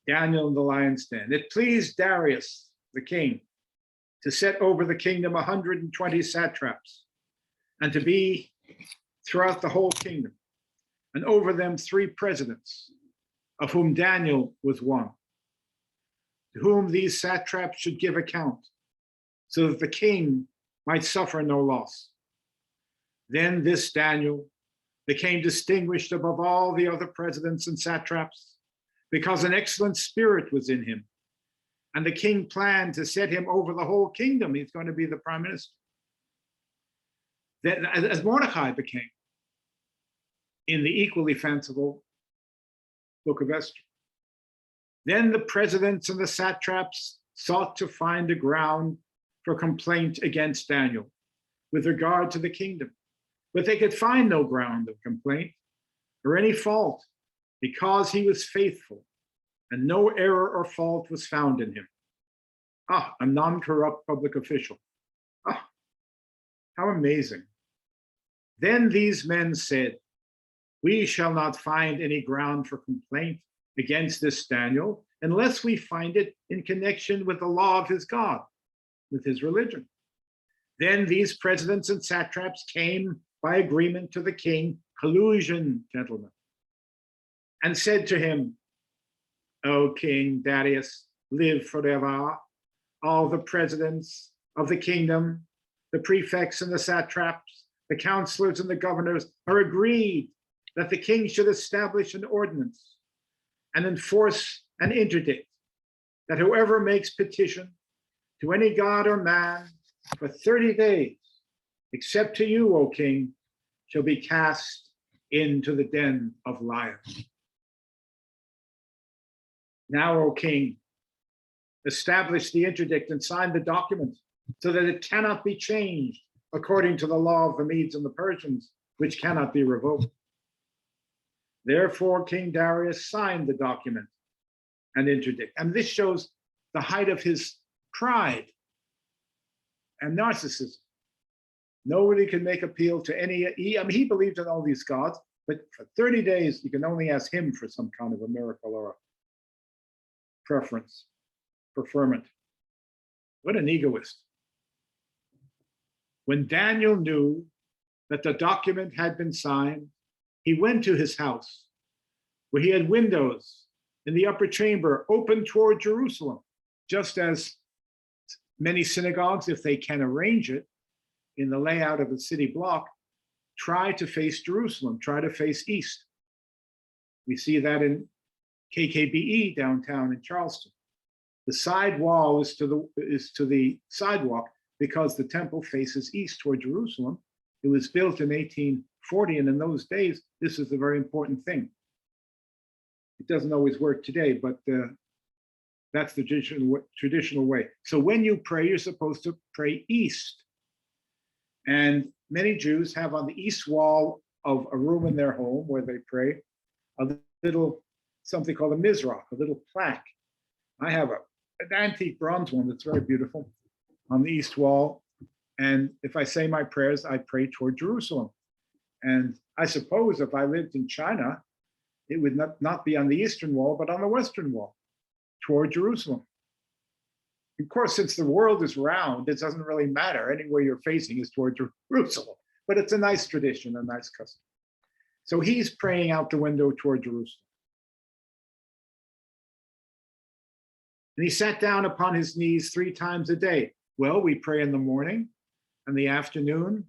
Daniel in the lion's den. It pleased Darius, the king, to set over the kingdom 120 satraps, and to be throughout the whole kingdom, and over them 3 presidents, of whom Daniel was one, to whom these satraps should give account, so that the king might suffer no loss. Then this Daniel became distinguished above all the other presidents and satraps, because an excellent spirit was in him. And the king planned to set him over the whole kingdom. He's going to be the prime minister. Then, as Mordecai became in the equally fanciful book of Esther. Then the presidents and the satraps sought to find a ground for complaint against Daniel with regard to the kingdom, but they could find no ground of complaint or any fault, because he was faithful and no error or fault was found in him. A non-corrupt public official. How amazing. Then these men said, we shall not find any ground for complaint against this Daniel unless we find it in connection with the law of his God, with his religion. Then these presidents and satraps came by agreement to the king, collusion, gentlemen, and said to him, O King Darius, live forever. All the presidents of the kingdom, the prefects and the satraps, the counselors and the governors are agreed that the king should establish an ordinance and enforce an interdict that whoever makes petition to any god or man for 30 days, except to you, O king, shall be cast into the den of lions. Now, O king, establish the interdict and sign the document so that it cannot be changed according to the law of the Medes and the Persians, which cannot be revoked. Therefore, King Darius signed the document and interdict. And this shows the height of his pride and narcissism. Nobody can make appeal to any, he believed in all these gods, but for 30 days, you can only ask him for some kind of a miracle or a preference, preferment. What an egoist. When Daniel knew that the document had been signed, he went to his house, where he had windows in the upper chamber open toward Jerusalem, just as many synagogues, if they can arrange it in the layout of a city block, try to face Jerusalem, try to face east. We see that in KKBE downtown in Charleston. The side wall is to the sidewalk because the temple faces east toward Jerusalem. It was built in 1840, and in those days, this is a very important thing. It doesn't always work today, but that's the traditional way. So when you pray, you're supposed to pray east. And many Jews have on the east wall of a room in their home where they pray, a little, something called a mizrach, a little plaque. I have an antique bronze one that's very beautiful on the east wall. And if I say my prayers, I pray toward Jerusalem. And I suppose if I lived in China, it would not be on the eastern wall, but on the western wall, toward Jerusalem. Of course, since the world is round, it doesn't really matter. Anywhere you're facing is toward Jerusalem. But it's a nice tradition, a nice custom. So he's praying out the window toward Jerusalem. And he sat down upon his knees 3 times a day. Well, we pray in the morning and the afternoon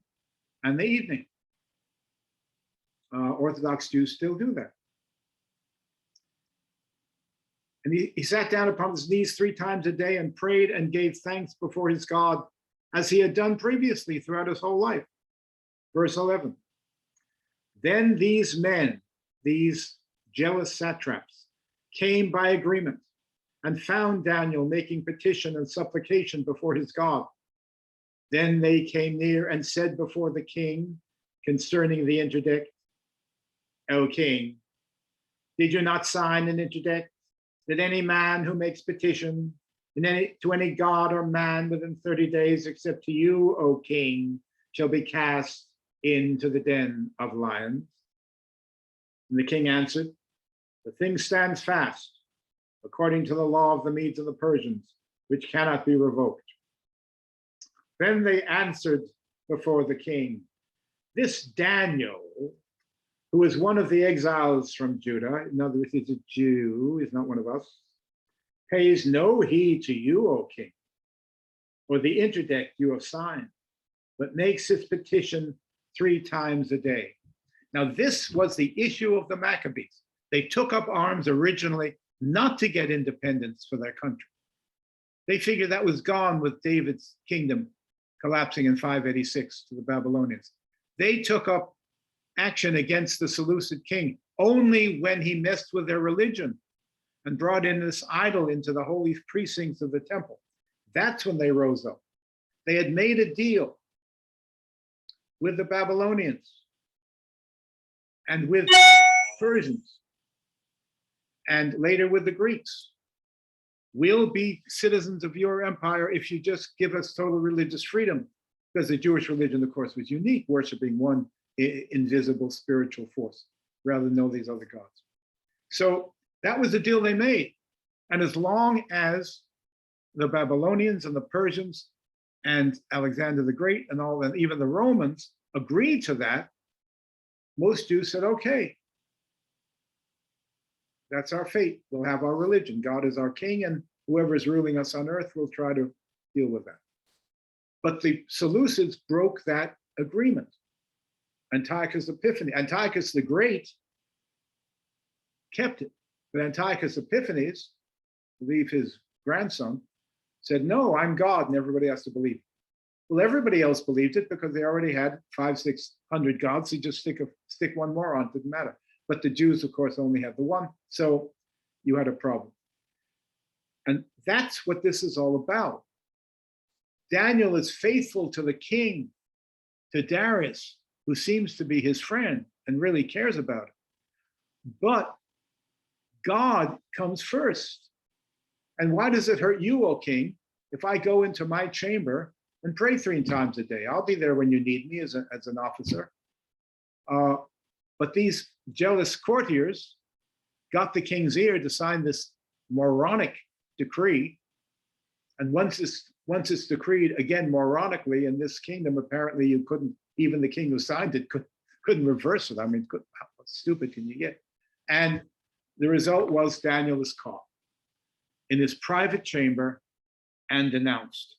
and the evening. Orthodox Jews still do that. And he sat down upon his knees 3 times a day and prayed and gave thanks before his God, as he had done previously throughout his whole life. Verse 11. Then these men, these jealous satraps, came by agreement and found Daniel making petition and supplication before his God. Then they came near and said before the king concerning the interdict, O king, did you not sign an interdict that any man who makes petition to any god or man within 30 days, except to you, O king, shall be cast into the den of lions? And the king answered, the thing stands fast, according to the law of the Medes and the Persians, which cannot be revoked. Then they answered before the king, this Daniel, who is one of the exiles from Judah, in other words, he's a Jew, he's not one of us, pays no heed to you, O king, or the interdict you have signed, but makes his petition 3 times a day. Now, this was the issue of the Maccabees. They took up arms originally not to get independence for their country. They figured that was gone with David's kingdom collapsing in 586 to the Babylonians. They took up action against the Seleucid king only when he messed with their religion and brought in this idol into the holy precincts of the temple. That's when they rose up. They had made a deal with the Babylonians and with Persians, and later with the Greeks. We'll be citizens of your empire if you just give us total religious freedom. because the Jewish religion, of course, was unique, worshiping one invisible spiritual force rather than all these other gods. So that was the deal they made. And as long as the Babylonians and the Persians and Alexander the Great and all, and even the Romans agreed to that, most Jews said, okay, that's our fate. We'll have our religion. God is our king, and whoever is ruling us on earth will try to deal with that. But the Seleucids broke that agreement. Antiochus the Great kept it. But Antiochus Epiphanes, I believe his grandson, said, no, I'm God, and everybody has to believe it. Well, everybody else believed it because they already had 500-600 gods. So you just stick one more on, it didn't matter. But the Jews, of course, only had the one. So you had a problem. And that's what this is all about. Daniel is faithful to the king, to Darius, who seems to be his friend and really cares about it. But God comes first. And why does it hurt you, O king, if I go into my chamber and pray 3 times a day? I'll be there when you need me as an officer. But these jealous courtiers got the king's ear to sign this moronic decree. And once it's decreed, again, moronically, in this kingdom, apparently you couldn't, even the king who signed it couldn't reverse it. I mean, how stupid can you get? And the result was Daniel was caught in his private chamber and denounced.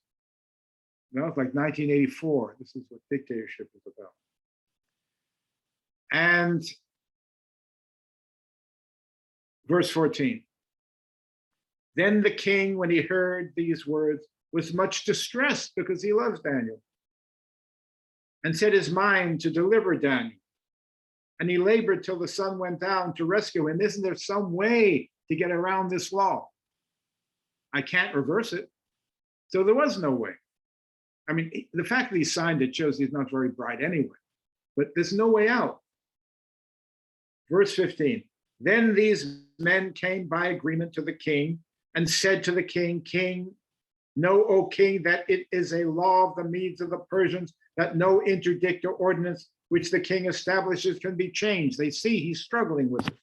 That was like 1984. This is what dictatorship is about. And verse 14. Then the king, when he heard these words, was much distressed because he loves Daniel and set his mind to deliver Daniel. And he labored till the sun went down to rescue him. Isn't there some way to get around this law? I can't reverse it. So there was no way. I mean, the fact that he signed it shows he's not very bright anyway, but there's no way out. Verse 15, then these men came by agreement to the king and said to the king, King, know, O king, that it is a law of the Medes of the Persians that no interdict or ordinance which the king establishes can be changed. They see he's struggling with it.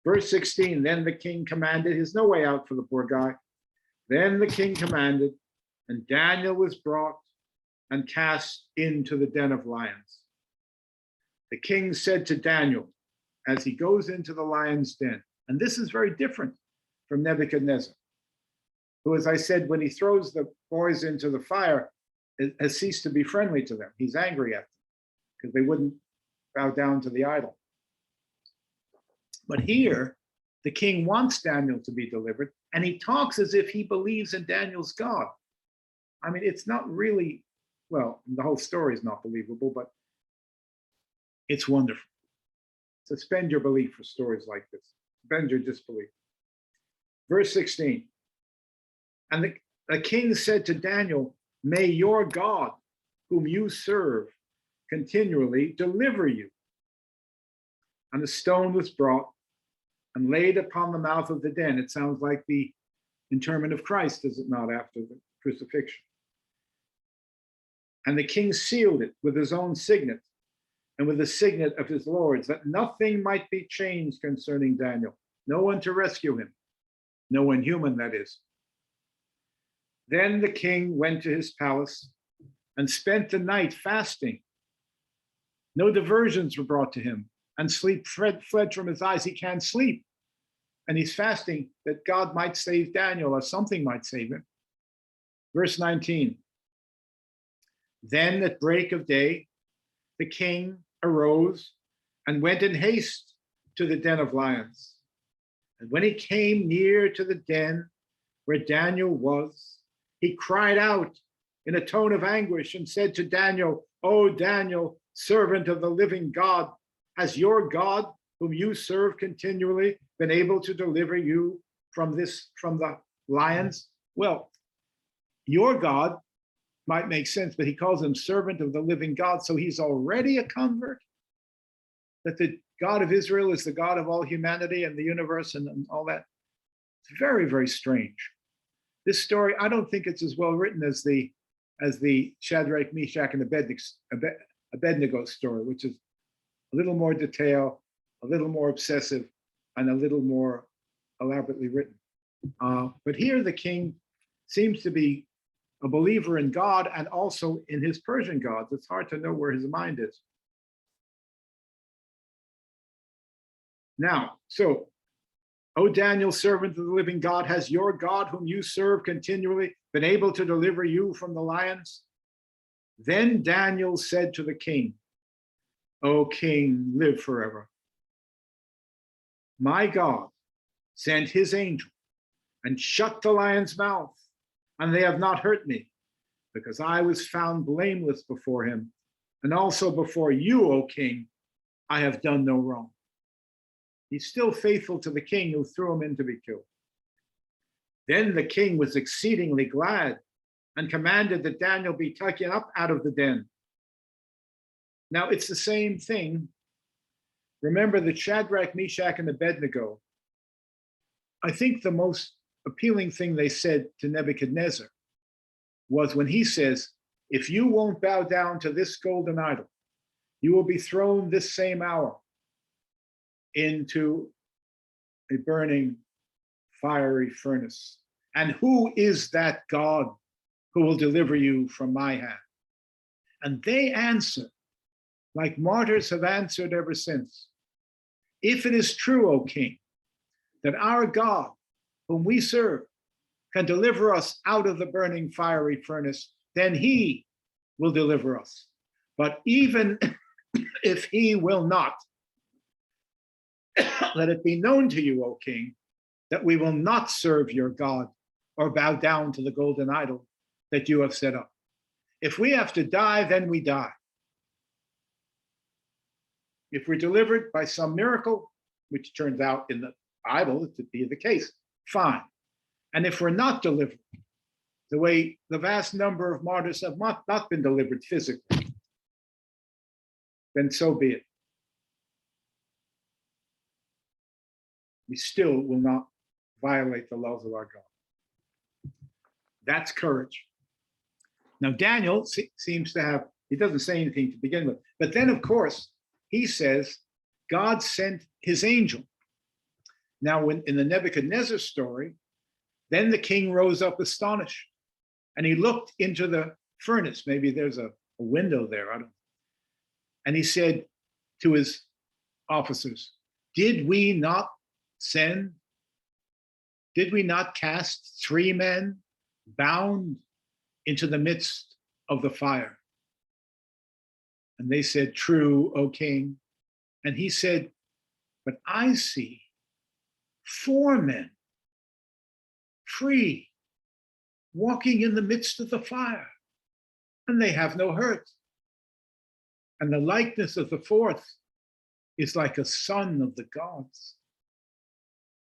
Verse 16, then the king commanded, there's no way out for the poor guy. Then the king commanded, and Daniel was brought and cast into the den of lions. The king said to Daniel, as he goes into the lion's den, and this is very different from Nebuchadnezzar, who, as I said, when he throws the boys into the fire, has ceased to be friendly to them. He's angry at them because they wouldn't bow down to the idol. But here, the king wants Daniel to be delivered, and he talks as if he believes in Daniel's God. I mean, it's not really, well, the whole story is not believable, but it's wonderful. Suspend your belief for stories like this. Suspend your disbelief. Verse 16, and the king said to Daniel, may your God, whom you serve continually, deliver you. And the stone was brought and laid upon the mouth of the den. It sounds like the interment of Christ, does it not, after the crucifixion? And the king sealed it with his own signet and with the signet of his lords, that nothing might be changed concerning Daniel. No one to rescue him. No one human, that is. Then the king went to his palace and spent the night fasting. No diversions were brought to him, and sleep fled from his eyes. He can't sleep. And he's fasting that God might save Daniel, or something might save him. Verse 19. Then at break of day, the king arose and went in haste to the den of lions. And when he came near to the den where Daniel was, he cried out in a tone of anguish and said to Daniel, O Daniel, servant of the living God, has your God, whom you serve continually, been able to deliver you from the lions? Well, your God might make sense, but he calls him servant of the living God. So he's already a convert? That the God of Israel is the God of all humanity and the universe and all that? It's very, very strange. This story, I don't think it's as well written as the as the Shadrach, Meshach, and Abednego story, which is a little more detailed, a little more obsessive, and a little more elaborately written. But here the king seems to be a believer in God and also in his Persian gods. It's hard to know where his mind is. Now, so, O Daniel, servant of the living God, has your God, whom you serve continually, been able to deliver you from the lions? Then Daniel said to the king, O king, live forever. My God sent his angel and shut the lion's mouth, and they have not hurt me, because I was found blameless before him, and also before you, O king, I have done no wrong. He's still faithful to the king who threw him in to be killed. Then the king was exceedingly glad and commanded that Daniel be taken up out of the den. Now it's the same thing. Remember that Shadrach, Meshach, and Abednego, I think the most appealing thing they said to Nebuchadnezzar was when he says, if you won't bow down to this golden idol, you will be thrown this same hour into a burning fiery furnace. And who is that God who will deliver you from my hand? And they answer, like martyrs have answered ever since. If it is true, O king, that our God, whom we serve, can deliver us out of the burning fiery furnace, then he will deliver us. But even if he will not, let it be known to you, O king, that we will not serve your God or bow down to the golden idol that you have set up. If we have to die, then we die. If we're delivered by some miracle, which turns out in the Bible to be the case, fine. And if we're not delivered, the way the vast number of martyrs have not been delivered physically, then so be it. We still will not violate the laws of our God. That's courage. Now, Daniel seems to have, he doesn't say anything to begin with, but then, of course, he says, God sent his angel. Now, when in the Nebuchadnezzar story, then the king rose up astonished, and he looked into the furnace. Maybe there's a window there, I don't know. And he said to his officers, did we not cast 3 men bound into the midst of the fire? And they said, true, O king. And he said, but I see 4 men free, walking in the midst of the fire, and they have no hurt. And the likeness of the 4th is like a son of the gods.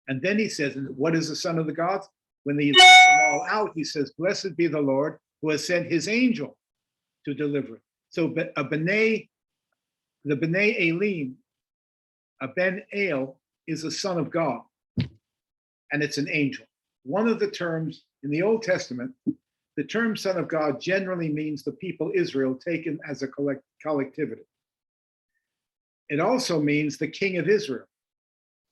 And then he says, and what is the son of the gods? When he lets them all out, he says, blessed be the Lord who has sent his angel to deliver it. So the B'nai Elim, a Ben-El, is a son of God, and it's an angel. One of the terms in the Old Testament, the term son of God generally means the people Israel taken as a collectivity. It also means the king of Israel,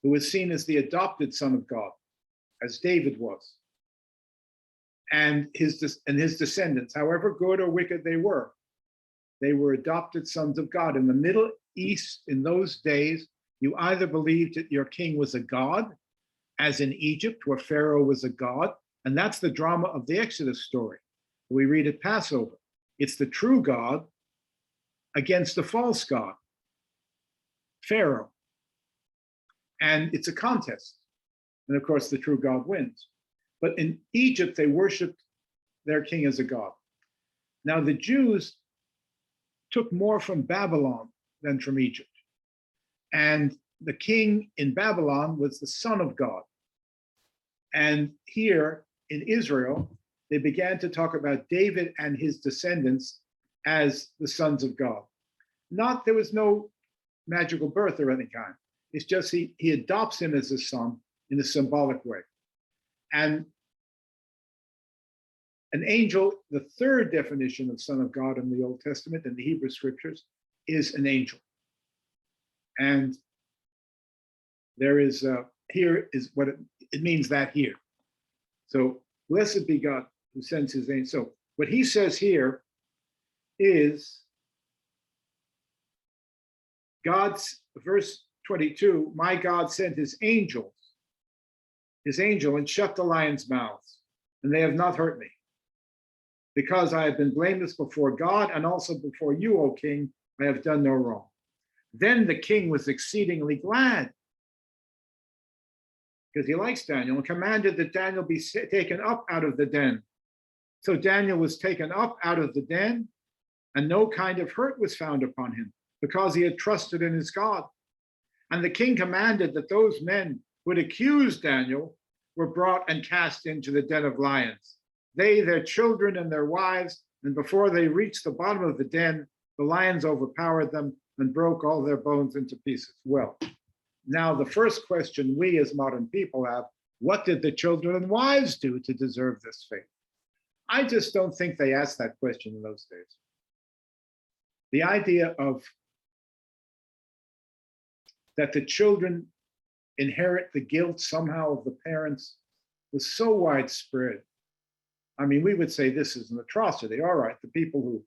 who is seen as the adopted son of God, as David was, and his descendants, however good or wicked they were adopted sons of God. In the Middle East, in those days, you either believed that your king was a god, as in Egypt, where Pharaoh was a god, and that's the drama of the Exodus story we read at Passover. It's the true God against the false god, Pharaoh. And it's a contest. And of course, the true God wins. But in Egypt, they worshiped their king as a god. Now, the Jews took more from Babylon than from Egypt. And the king in Babylon was the son of God. And here in Israel, they began to talk about David and his descendants as the sons of God. There was no magical birth or any kind. It's just he adopts him as a son in a symbolic way. And An angel, the third definition of Son of God in the Old Testament and the Hebrew Scriptures, is an angel. And there is, here is what it means that here. So, blessed be God who sends his angel. So, what he says here is God's, verse 22, my God sent his angel, and shut the lions' mouths, and they have not hurt me. Because I have been blameless before God and also before you, O king, I have done no wrong. Then the king was exceedingly glad, because he likes Daniel, and commanded that Daniel be taken up out of the den. So Daniel was taken up out of the den, and no kind of hurt was found upon him, because he had trusted in his God. And the king commanded that those men who had accused Daniel were brought and cast into the den of lions, they, their children, and their wives, and before they reached the bottom of the den, the lions overpowered them and broke all their bones into pieces. Well, now the first question we as modern people have, what did the children and wives do to deserve this fate? I just don't think they asked that question in those days. The idea of that the children inherit the guilt somehow of the parents was so widespread. I mean, we would say this is an atrocity. All right, the people who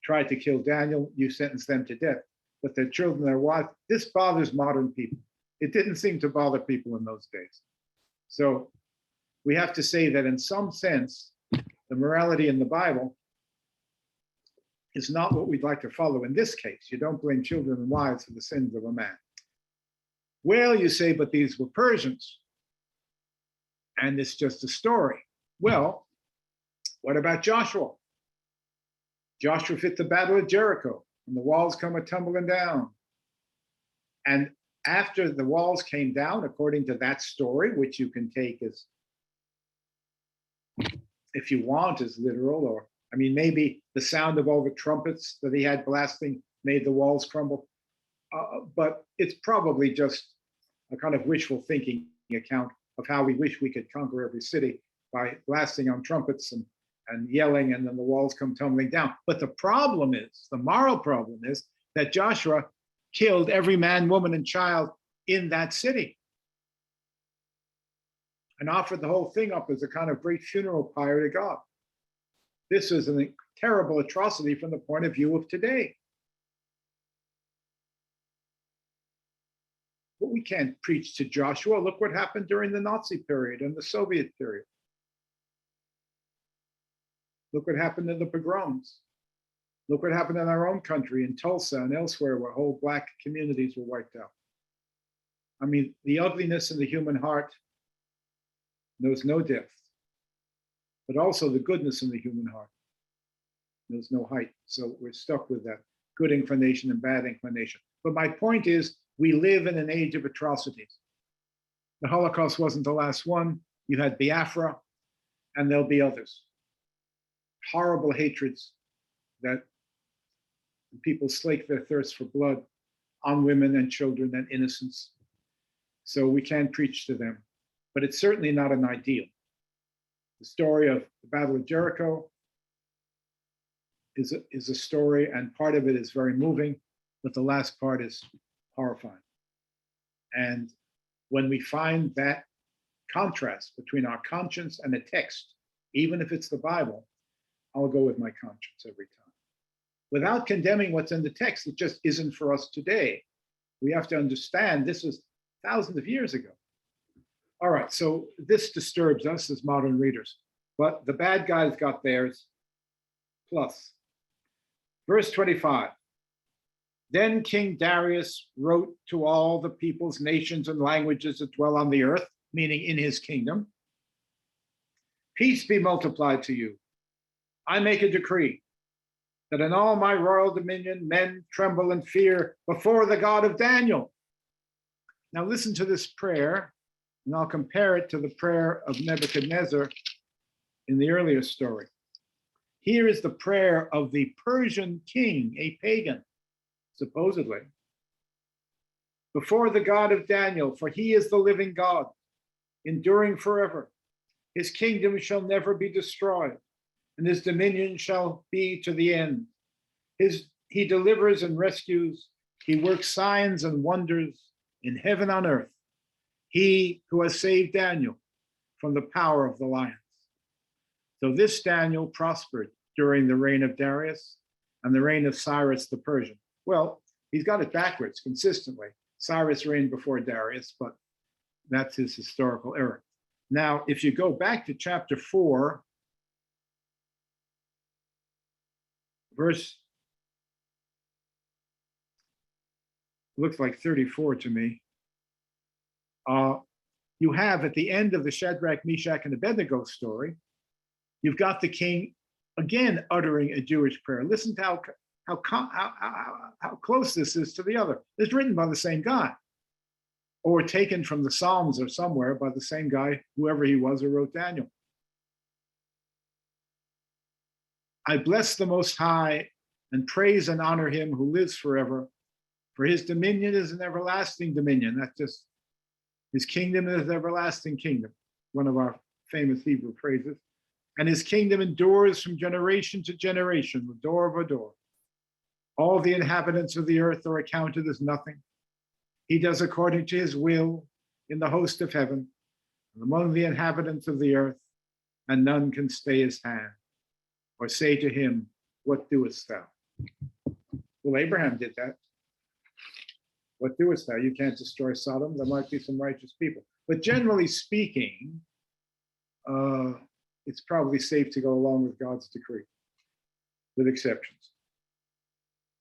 tried to kill Daniel, you sentence them to death, but their children, their wives, this bothers modern people. It didn't seem to bother people in those days. So we have to say that in some sense, the morality in the Bible is not what we'd like to follow in this case. You don't blame children and wives for the sins of a man. Well, you say, but these were Persians, and it's just a story. Well, what about Joshua? Joshua fit the battle of Jericho, and the walls come a-tumbling down. And after the walls came down, according to that story, which you can take as, if you want, as literal, or, I mean, maybe the sound of all the trumpets that he had blasting made the walls crumble. But it's probably just a kind of wishful thinking account of how we wish we could conquer every city by blasting on trumpets and yelling, and then the walls come tumbling down. But the problem is, the moral problem is that Joshua killed every man, woman, and child in that city and offered the whole thing up as a kind of great funeral pyre to God. This is a terrible atrocity from the point of view of today. But we can't preach to Joshua. Look what happened during the Nazi period and the Soviet period. Look what happened in the pogroms. Look what happened in our own country, in Tulsa and elsewhere, where whole Black communities were wiped out. I mean, the ugliness in the human heart knows no depth, but also the goodness in the human heart knows no height. So we're stuck with that good inclination and bad inclination. But my point is, we live in an age of atrocities. The Holocaust wasn't the last one. You had Biafra, and there'll be others. Horrible hatreds that people slake their thirst for blood on women and children and innocents. So we can't preach to them, but it's certainly not an ideal. The story of the Battle of Jericho is a story, and part of it is very moving, but the last part is horrifying. And when we find that contrast between our conscience and a text, even if it's the Bible, I'll go with my conscience every time. Without condemning what's in the text, it just isn't for us today. We have to understand this was thousands of years ago. All right, so this disturbs us as modern readers, but the bad guys got theirs, plus. Verse 25, then King Darius wrote to all the peoples, nations, and languages that dwell on the earth, meaning in his kingdom, peace be multiplied to you. I make a decree that in all my royal dominion, men tremble and fear before the God of Daniel. Now listen to this prayer, and I'll compare it to the prayer of Nebuchadnezzar in the earlier story. Here is the prayer of the Persian king, a pagan, supposedly, before the God of Daniel, for he is the living God, enduring forever. His kingdom shall never be destroyed, and his dominion shall be to the end. He delivers and rescues. He works signs and wonders in heaven on earth. He who has saved Daniel from the power of the lions. So this Daniel prospered during the reign of Darius and the reign of Cyrus the Persian. Well, he's got it backwards consistently. Cyrus reigned before Darius, but that's his historical error. Now, if you go back to chapter 4, verse, looks like 34 to me, you have at the end of the Shadrach, Meshach, and Abednego story, you've got the king again uttering a Jewish prayer. Listen to how close this is to the other. It's written by the same guy, or taken from the Psalms or somewhere by the same guy, whoever he was who wrote Daniel. I bless the Most High and praise and honor him who lives forever, for his dominion is an everlasting dominion. That's just, his kingdom is an everlasting kingdom, one of our famous Hebrew phrases. And his kingdom endures from generation to generation, the door of a door. All the inhabitants of the earth are accounted as nothing. He does according to his will in the host of heaven and among the inhabitants of the earth, and none can stay his hand or say to him, what doest thou? Well, Abraham did that. What doest thou? You can't destroy Sodom. There might be some righteous people. But generally speaking, it's probably safe to go along with God's decree, with exceptions.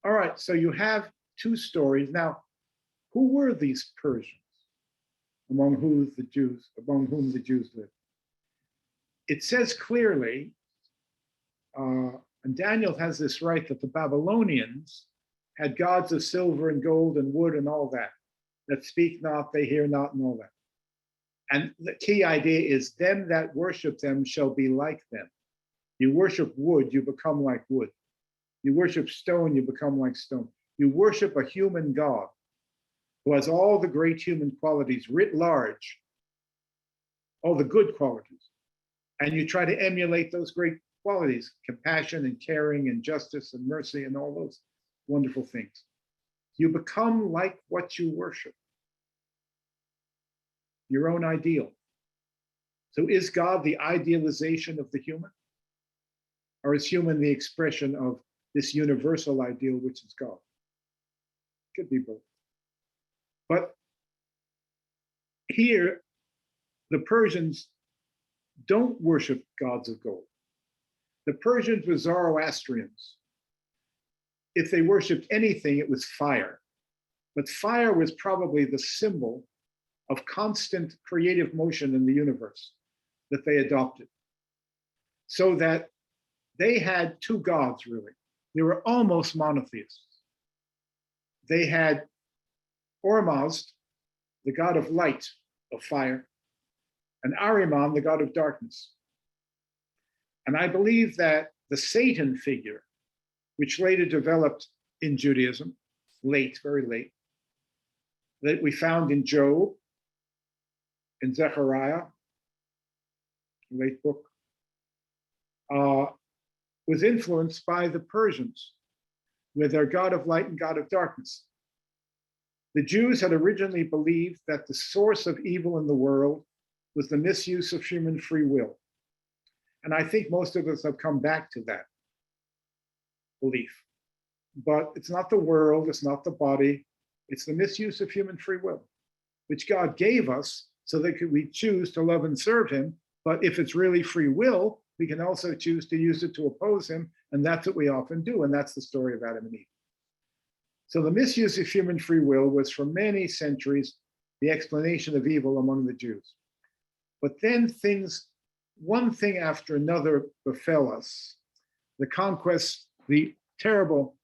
All right, so you have two stories. Now, who were these Persians among whom the Jews lived? It says clearly, and Daniel has this right, that the Babylonians had gods of silver and gold and wood and all that speak not, they hear not, and all that. And the key idea is, them that worship them shall be like them. You worship wood, you become like wood. You worship stone, you become like stone. You worship a human God who has all the great human qualities writ large, all the good qualities. And you try to emulate those great qualities, compassion and caring and justice and mercy and all those wonderful things. You become like what you worship, your own ideal. So is God the idealization of the human? Or is human the expression of this universal ideal, which is God? Could be both. But here, the Persians don't worship gods of gold. The Persians were Zoroastrians. If they worshiped anything, it was fire. But fire was probably the symbol of constant creative motion in the universe that they adopted. So that they had two gods, really. They were almost monotheists. They had Ormuzd, the god of light, of fire, and Ahriman, the god of darkness. And I believe that the Satan figure, which later developed in Judaism, late, very late, that we found in Job, in Zechariah, late book, was influenced by the Persians with their god of light and god of darkness. The Jews had originally believed that the source of evil in the world was the misuse of human free will. And I think most of us have come back to that belief. But it's not the world, it's not the body, it's the misuse of human free will, which God gave us so that we choose to love and serve him. But if it's really free will, we can also choose to use it to oppose him. And that's what we often do. And that's the story of Adam and Eve. So the misuse of human free will was for many centuries the explanation of evil among the Jews. But then one thing after another befell us. The conquest, the terrible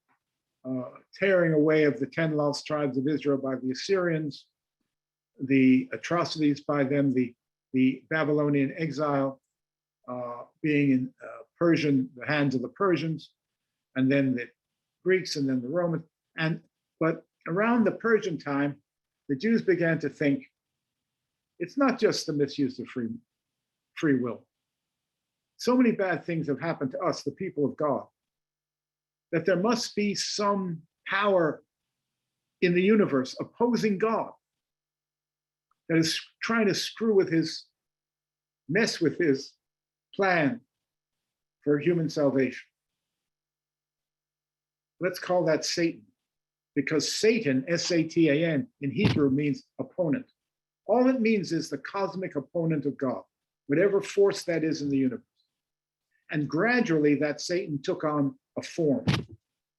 tearing away of the 10 lost tribes of Israel by the Assyrians, the atrocities by them, the Babylonian exile, being in the hands of the Persians, and then the Greeks, and then the Romans. But around the Persian time, the Jews began to think, it's not just the misuse of free will. so many bad things have happened to us, the people of God, that there must be some power in the universe opposing God that is trying to mess with his plan for human salvation. Let's call that Satan, because Satan, S-A-T-A-N, in Hebrew means opponent. All it means is the cosmic opponent of God, whatever force that is in the universe. And gradually that Satan took on a form,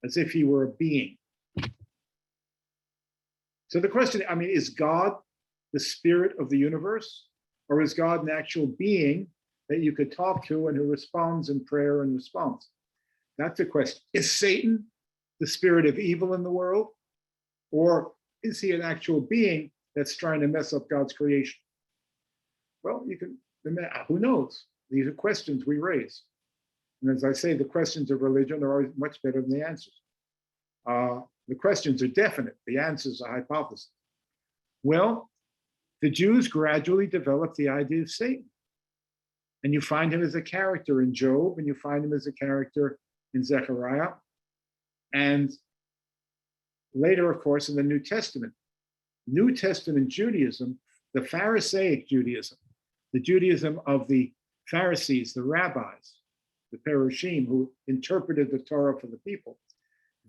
as if he were a being. So the question, is God the spirit of the universe? Or is God an actual being that you could talk to and who responds in prayer and response? That's a question. Is Satan the spirit of evil in the world? Or is he an actual being that's trying to mess up God's creation? Well, who knows? These are questions we raise. And as I say, the questions of religion are always much better than the answers. The questions are definite. The answers are hypotheses. Well, the Jews gradually developed the idea of Satan. And you find him as a character in Job, and you find him as a character in Zechariah. And later, of course, in the New Testament. New Testament Judaism, the Pharisaic Judaism, the Judaism of the Pharisees, the rabbis, the Perushim, who interpreted the Torah for the people,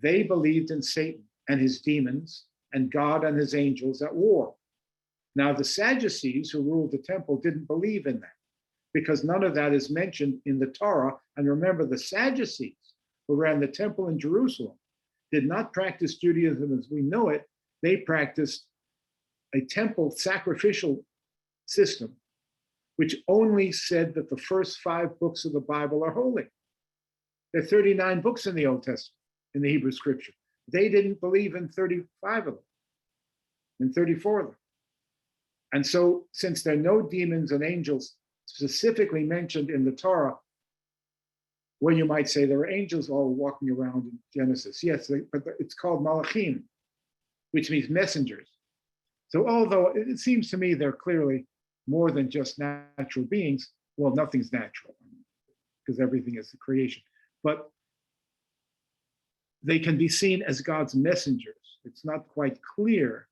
they believed in Satan and his demons and God and his angels at war. Now, the Sadducees, who ruled the temple, didn't believe in that because none of that is mentioned in the Torah. And remember, the Sadducees, who ran the temple in Jerusalem, did not practice Judaism as we know it. They practiced a temple sacrificial system, which only said that the first 5 books of the Bible are holy. There are 39 books in the Old Testament, in the Hebrew scripture. They didn't believe in 35 of them, in 34 of them. And so, since there are no demons and angels specifically mentioned in the Torah, well, you might say there are angels all walking around in Genesis. Yes, but it's called malachim, which means messengers. So although it seems to me they're clearly more than just natural beings, well, nothing's natural because everything is the creation. But they can be seen as God's messengers. It's not quite clear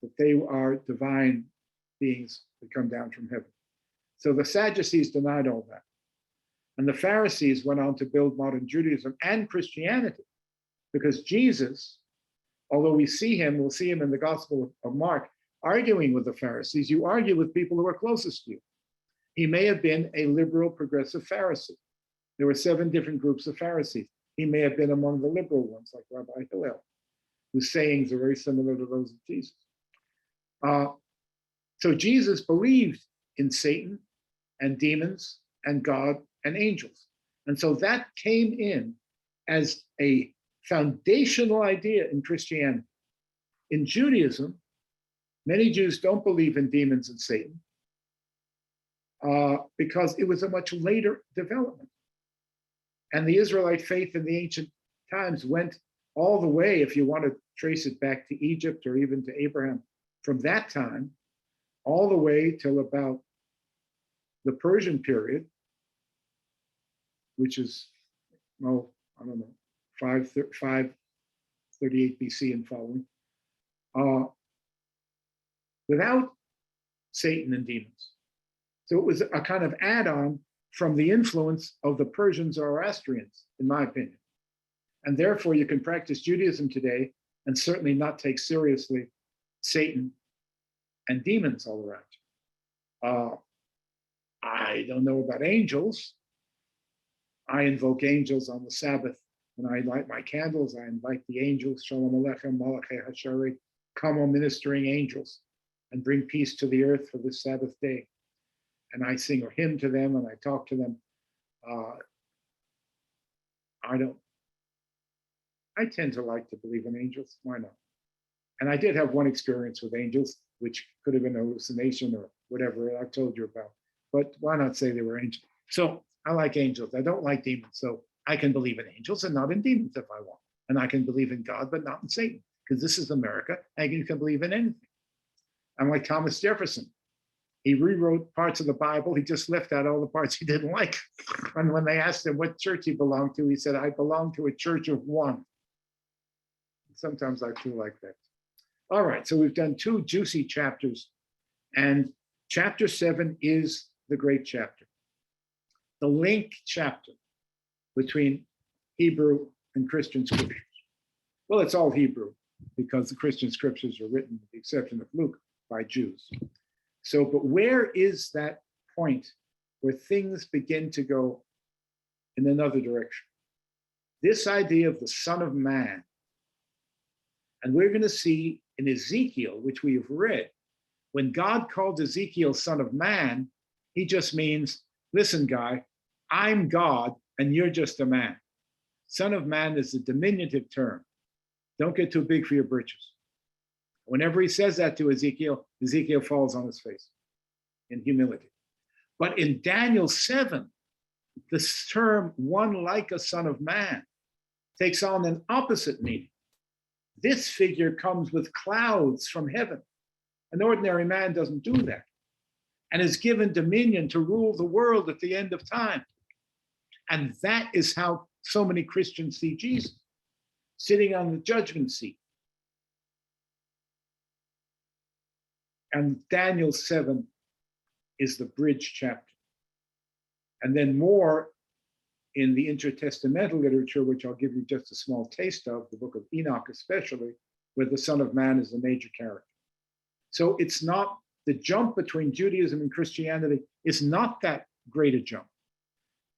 that they are divine beings that come down from heaven. So the Sadducees denied all that. And the Pharisees went on to build modern Judaism and Christianity, because Jesus, although we'll see him in the Gospel of Mark, arguing with the Pharisees. You argue with people who are closest to you. He may have been a liberal, progressive Pharisee. There were 7 different groups of Pharisees. He may have been among the liberal ones, like Rabbi Hillel, whose sayings are very similar to those of Jesus. So Jesus believed in Satan and demons and God and angels. And so that came in as a foundational idea in Christianity. In Judaism, many Jews don't believe in demons and Satan because it was a much later development. And the Israelite faith in the ancient times went all the way, if you want to trace it back to Egypt or even to Abraham, from that time all the way till about the Persian period, which is, well, I don't know, 538 BC and following, without Satan and demons. So it was a kind of add-on from the influence of the Persian Zoroastrians, in my opinion. And therefore, you can practice Judaism today and certainly not take seriously Satan and demons all around you. I don't know about angels. I invoke angels on the Sabbath. When I light my candles, I invite the angels, Shalom Aleichem, Malachei Hashari, come, O ministering angels, and bring peace to the earth for this Sabbath day. And I sing a hymn to them and I talk to them. I tend to like to believe in angels. Why not? And I did have one experience with angels, which could have been an hallucination or whatever I've told you about. But why not say they were angels? So I like angels. I don't like demons. So I can believe in angels and not in demons if I want. And I can believe in God, but not in Satan, because this is America and you can believe in anything. I'm like Thomas Jefferson. He rewrote parts of the Bible. He just left out all the parts he didn't like. And when they asked him what church he belonged to, he said, I belong to a church of one. Sometimes I feel like that. All right, so we've done 2 juicy chapters, and chapter 7 is the great chapter, the link chapter between Hebrew and Christian scriptures. Well, it's all Hebrew because the Christian scriptures are written, with the exception of Luke, by Jews. So, but where is that point where things begin to go in another direction? This idea of the Son of Man. And we're going to see in Ezekiel, which we have read, when God called Ezekiel Son of Man, he just means, listen, guy, I'm God and you're just a man. Son of Man is a diminutive term. Don't get too big for your britches. Whenever he says that to Ezekiel, Ezekiel falls on his face in humility. But in Daniel 7, this term, one like a son of man, takes on an opposite meaning. This figure comes with clouds from heaven. An ordinary man doesn't do that, and is given dominion to rule the world at the end of time. And that is how so many Christians see Jesus, sitting on the judgment seat. And Daniel 7 is the bridge chapter. And then more in the intertestamental literature, which I'll give you just a small taste of, the book of Enoch especially, where the Son of Man is a major character. So it's not, the jump between Judaism and Christianity is not that great a jump.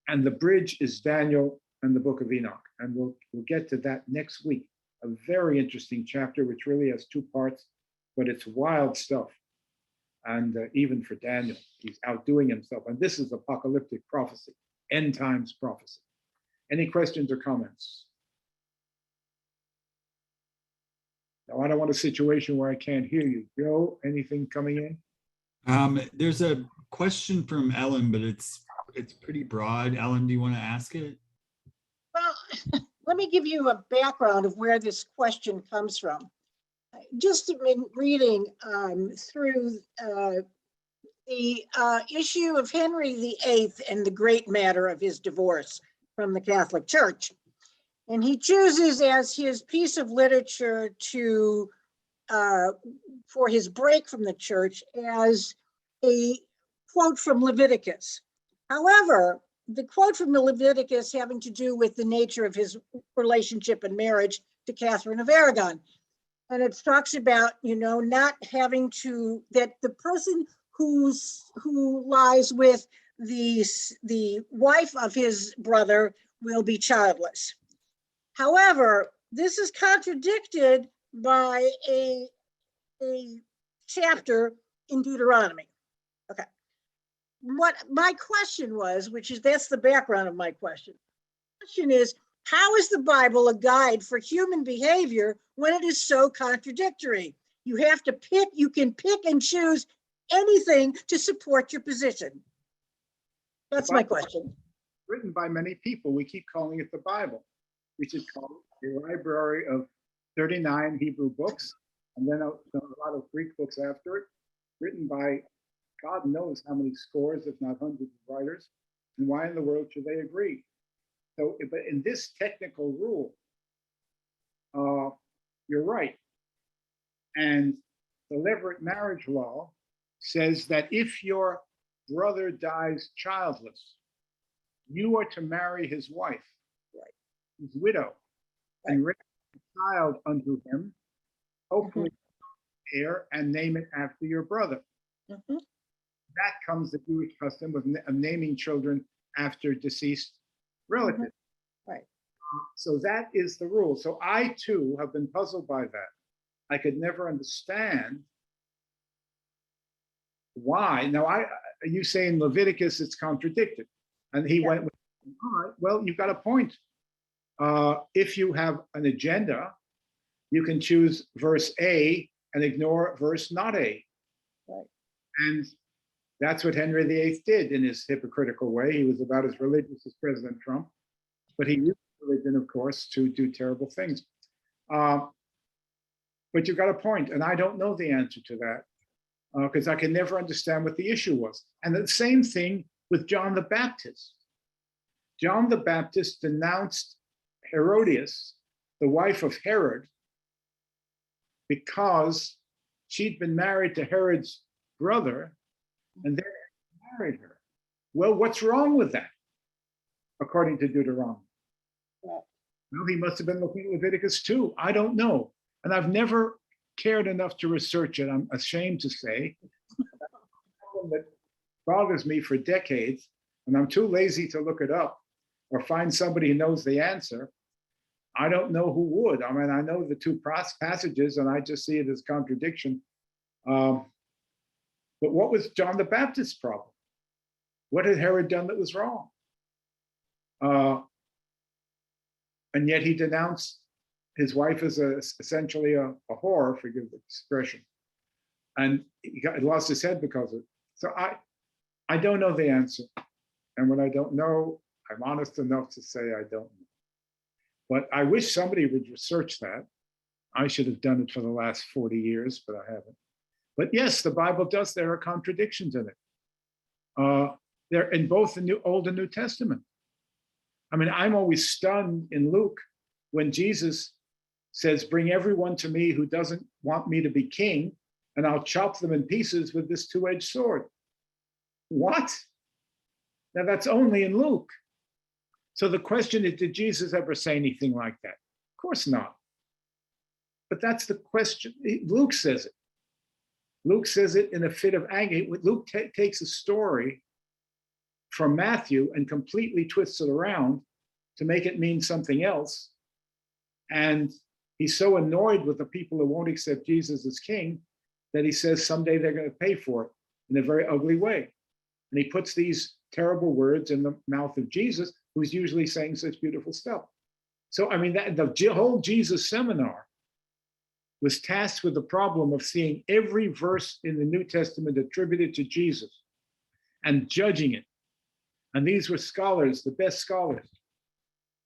And the bridge is Daniel and the book of Enoch. And we'll get to that next week. A very interesting chapter, which really has 2 parts, but it's wild stuff. And even for Daniel, he's outdoing himself. And this is apocalyptic prophecy, end times prophecy. Any questions or comments? Now, I don't want a situation where I can't hear you. Joe, anything coming in? There's a question from Ellen, but it's pretty broad. Ellen, do you want to ask it? Well, let me give you a background of where this question comes from. Just in reading through the issue of Henry VIII and the great matter of his divorce from the Catholic Church. And he chooses as his piece of literature to for his break from the church as a quote from Leviticus. However, the quote from Leviticus having to do with the nature of his relationship and marriage to Catherine of Aragon. And it talks about, not having to, that the person who lies with the wife of his brother will be childless. However, this is contradicted by a chapter in Deuteronomy. Okay. What my question was, that's the background of my question. The question is, how is the Bible a guide for human behavior when it is so contradictory? You have to pick, you can pick and choose anything to support your position. That's my question. Written by many people. We keep calling it the Bible. We should call it a library of 39 Hebrew books, and then a lot of Greek books after it, written by God knows how many scores, if not hundreds of writers. And why in the world should they agree? So, but in this technical rule, you're right. And the levirate marriage law says that if your brother dies childless, you are to marry his wife, right, his widow, right, and raise a child unto him, hopefully heir, and name it after your brother. Mm-hmm. That comes the Jewish custom of naming children after deceased relatives. Mm-hmm. Right. So that is the rule. So I too have been puzzled by that. I could never understand why. Now, you say in Leviticus it's contradicted, and he went with, all right, well, you've got a point. If you have an agenda, you can choose verse A and ignore verse not A. Right. And that's what Henry VIII did in his hypocritical way. He was about as religious as President Trump, but he used religion, of course, to do terrible things. But you've got a point, and I don't know the answer to that. because I can never understand what the issue was. And the same thing with John the Baptist. John the Baptist denounced Herodias, the wife of Herod, because she'd been married to Herod's brother and then married her. Well, what's wrong with that, according to Deuteronomy? Well, he must have been looking at Leviticus 2. I don't know. And I've never cared enough to research it, I'm ashamed to say. That bothers me for decades, and I'm too lazy to look it up or find somebody who knows the answer. I don't know who would. I mean, I know the two passages, and I just see it as contradiction. But what was John the Baptist's problem? What had Herod done that was wrong? And yet he denounced his wife as essentially a whore, forgive the expression. And he lost his head because of it. So I don't know the answer. And when I don't know, I'm honest enough to say I don't know. But I wish somebody would research that. I should have done it for the last 40 years, but I haven't. But yes, the Bible does. There are contradictions in it. They're in both the Old and New Testament. I mean, I'm always stunned in Luke when Jesus says, bring everyone to me who doesn't want me to be king, and I'll chop them in pieces with this two-edged sword. What? Now that's only in Luke. So the question is, did Jesus ever say anything like that? Of course not. But that's the question. Luke says it. Luke says it in a fit of anger. Luke takes a story from Matthew and completely twists it around to make it mean something else. And he's so annoyed with the people who won't accept Jesus as king that he says someday they're going to pay for it in a very ugly way. And he puts these terrible words in the mouth of Jesus, who's usually saying such beautiful stuff. So, I mean, the whole Jesus seminar was tasked with the problem of seeing every verse in the New Testament attributed to Jesus and judging it. And these were scholars, the best scholars.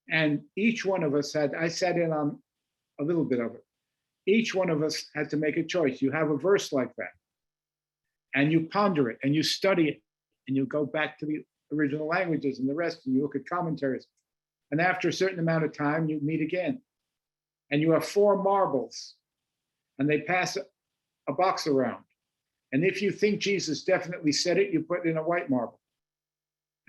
And each one of us I sat in on a little bit of it. Each one of us had to make a choice. You have a verse like that, and you ponder it, and you study it, and you go back to the original languages and the rest, and you look at commentaries. And after a certain amount of time, you meet again. And you have 4 marbles, and they pass a box around. And if you think Jesus definitely said it, you put in a white marble.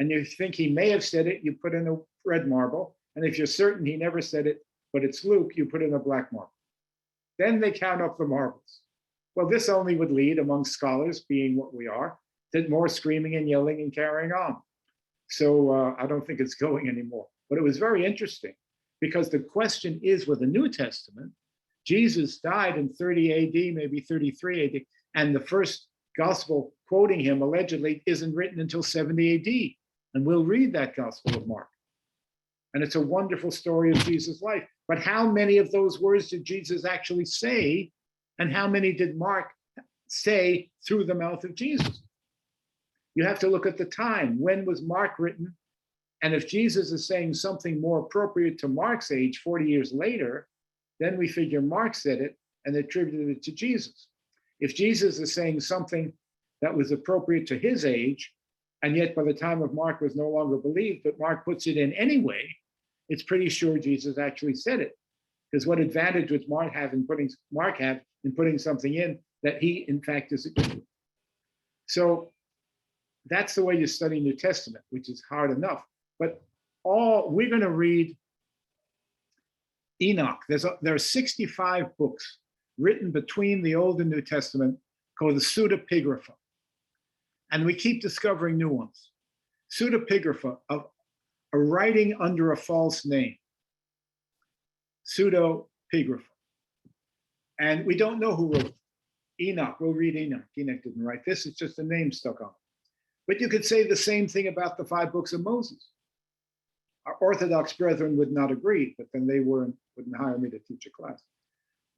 And you think he may have said it, you put in a red marble. And if you're certain he never said it, but it's Luke, you put in a black marble. Then they count up the marbles. Well, this only would lead, among scholars, being what we are, to more screaming and yelling and carrying on. So I don't think it's going anymore. But it was very interesting, because the question is, with the New Testament, Jesus died in 30 AD, maybe 33 AD, and the first gospel quoting him allegedly isn't written until 70 AD. And we'll read that Gospel of Mark. And it's a wonderful story of Jesus' life. But how many of those words did Jesus actually say? And how many did Mark say through the mouth of Jesus? You have to look at the time. When was Mark written? And if Jesus is saying something more appropriate to Mark's age 40 years later, then we figure Mark said it and attributed it to Jesus. If Jesus is saying something that was appropriate to his age, and yet by the time of Mark was no longer believed, but Mark puts it in anyway, it's pretty sure Jesus actually said it. Because what advantage would Mark have in putting something in that he, in fact, disagreed with? So that's the way you study New Testament, which is hard enough. But we're going to read Enoch. There are 65 books written between the Old and New Testament called the pseudepigrapha. And we keep discovering new ones. Pseudepigrapha, of a writing under a false name. Pseudepigrapha. And we don't know who wrote it. Enoch, we'll read Enoch. Enoch didn't write this, it's just a name stuck on it. But you could say the same thing about the 5 books of Moses. Our Orthodox brethren would not agree, but then they wouldn't hire me to teach a class.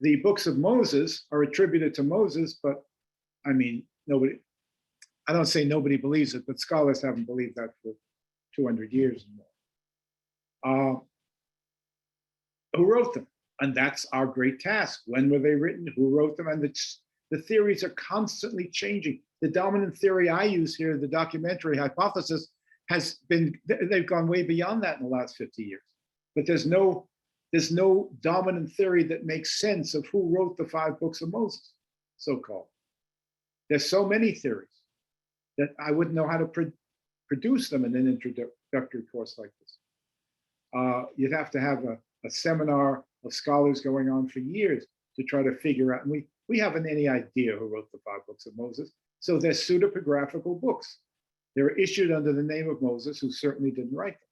The books of Moses are attributed to Moses, but I mean, I don't say nobody believes it, but scholars haven't believed that for 200 years and more. Who wrote them? And that's our great task. When were they written? Who wrote them? And The theories are constantly changing. The dominant theory I use here, the documentary hypothesis, they've gone way beyond that in the last 50 years. But there's no dominant theory that makes sense of who wrote the 5 books of Moses, so-called. There's so many theories that I wouldn't know how to produce them in an introductory course like this. You'd have to have a seminar of scholars going on for years to try to figure out, and we haven't any idea who wrote the 5 books of Moses. So they're pseudepigraphical books. They were issued under the name of Moses, who certainly didn't write them.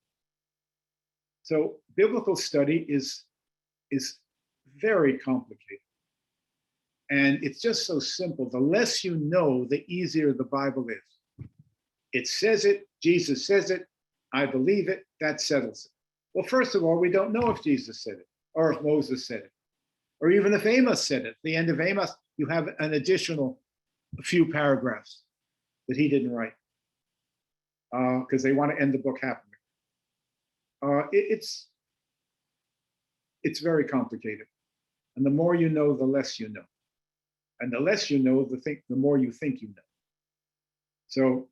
So biblical study is very complicated. And it's just so simple. The less you know, the easier the Bible is. It says it, Jesus says it, I believe it, that settles it. Well, first of all, we don't know if Jesus said it, or if Moses said it, or even if Amos said it. At the end of Amos, you have an additional few paragraphs that he didn't write, because they want to end the book happily. It's very complicated. And the more you know, the less you know. And the less you know, the more you think you know. So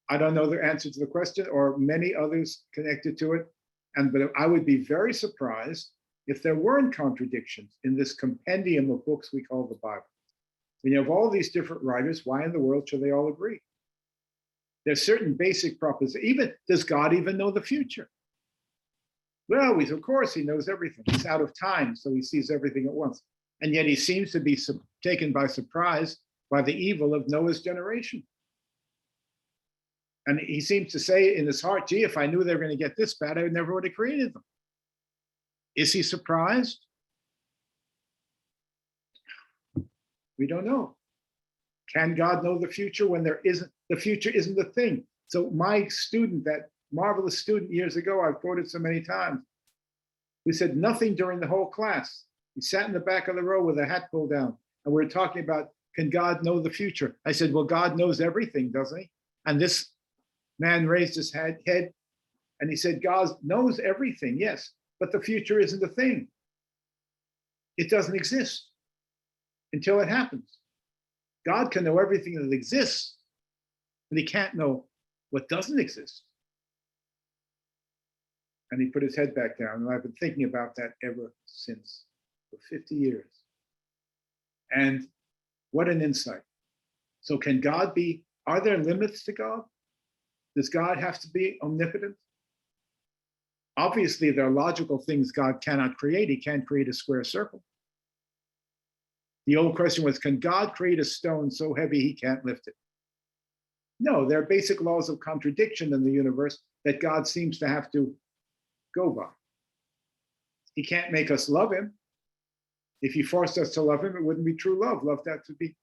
I don't know the answer to the question, or many others connected to it. But I would be very surprised if there weren't contradictions in this compendium of books we call the Bible. When you have all these different writers, why in the world should they all agree? There's certain basic propositions. Does God even know the future? Well, of course, he knows everything. He's out of time, so he sees everything at once. And yet he seems to be taken by surprise by the evil of Noah's generation. And he seems to say in his heart, gee, if I knew they were going to get this bad, I never would have created them. Is he surprised? We don't know. Can God know the future when the future isn't a thing? So my student, that marvelous student years ago, I've quoted so many times, who said nothing during the whole class. He sat in the back of the row with a hat pulled down, and we were talking about, can God know the future? I said, well, God knows everything, doesn't he? And this man raised his head and he said, God knows everything, yes, but the future isn't a thing. It doesn't exist until it happens. God can know everything that exists, but he can't know what doesn't exist. And he put his head back down, and I've been thinking about that ever since, for 50 years. And what an insight. So can God are there limits to God? Does God have to be omnipotent? Obviously, there are logical things God cannot create. He can't create a square circle. The old question was, can God create a stone so heavy he can't lift it? No, there are basic laws of contradiction in the universe that God seems to have to go by. He can't make us love him. If he forced us to love him, it wouldn't be true love. Love that to be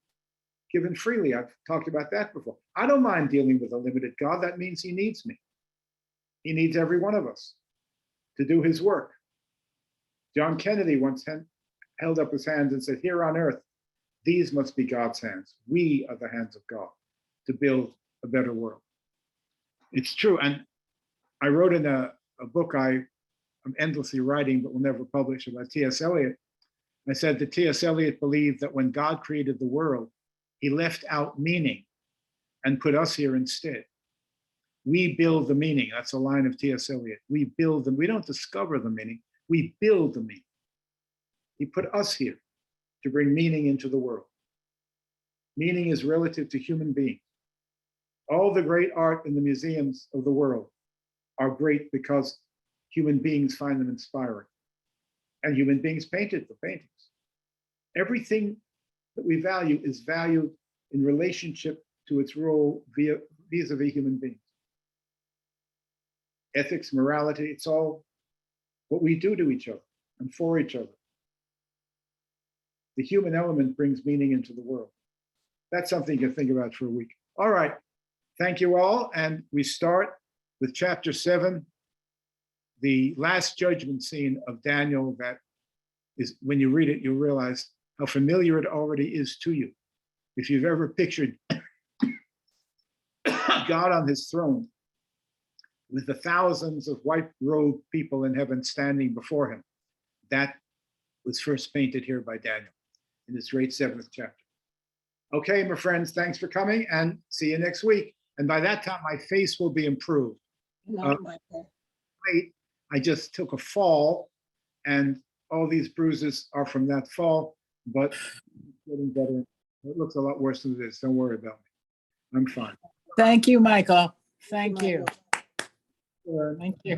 given freely. I've talked about that before. I don't mind dealing with a limited God. That means he needs me. He needs every one of us to do his work. John Kennedy once held up his hands and said, here on earth, these must be God's hands. We are the hands of God to build a better world. It's true. And I wrote in a book I'm endlessly writing, but will never publish, about T.S. Eliot. I said that T.S. Eliot believed that when God created the world, he left out meaning and put us here instead. We build the meaning. That's a line of T.S. Eliot. We build them. We don't discover the meaning. We build the meaning. He put us here to bring meaning into the world. Meaning is relative to human beings. All the great art in the museums of the world are great because human beings find them inspiring. And human beings painted the paintings. Everything that we value is valued in relationship to its role vis-a-vis human beings. Ethics, morality, it's all what we do to each other and for each other. The human element brings meaning into the world. That's something you can think about for a week. All right, thank you all. And we start with chapter 7, the last judgment scene of Daniel. That is, when you read it, you realize how familiar it already is to you. If you've ever pictured God on his throne with the thousands of white-robed people in heaven standing before him, that was first painted here by Daniel in this great 7th chapter. Okay, my friends, thanks for coming and see you next week. And by that time, my face will be improved. Not Michael. Wait, I just took a fall and all these bruises are from that fall, but it's getting better. It looks a lot worse than this. Don't worry about me. I'm fine. Thank you, Michael. Thank you. Michael. Uh, Thank you.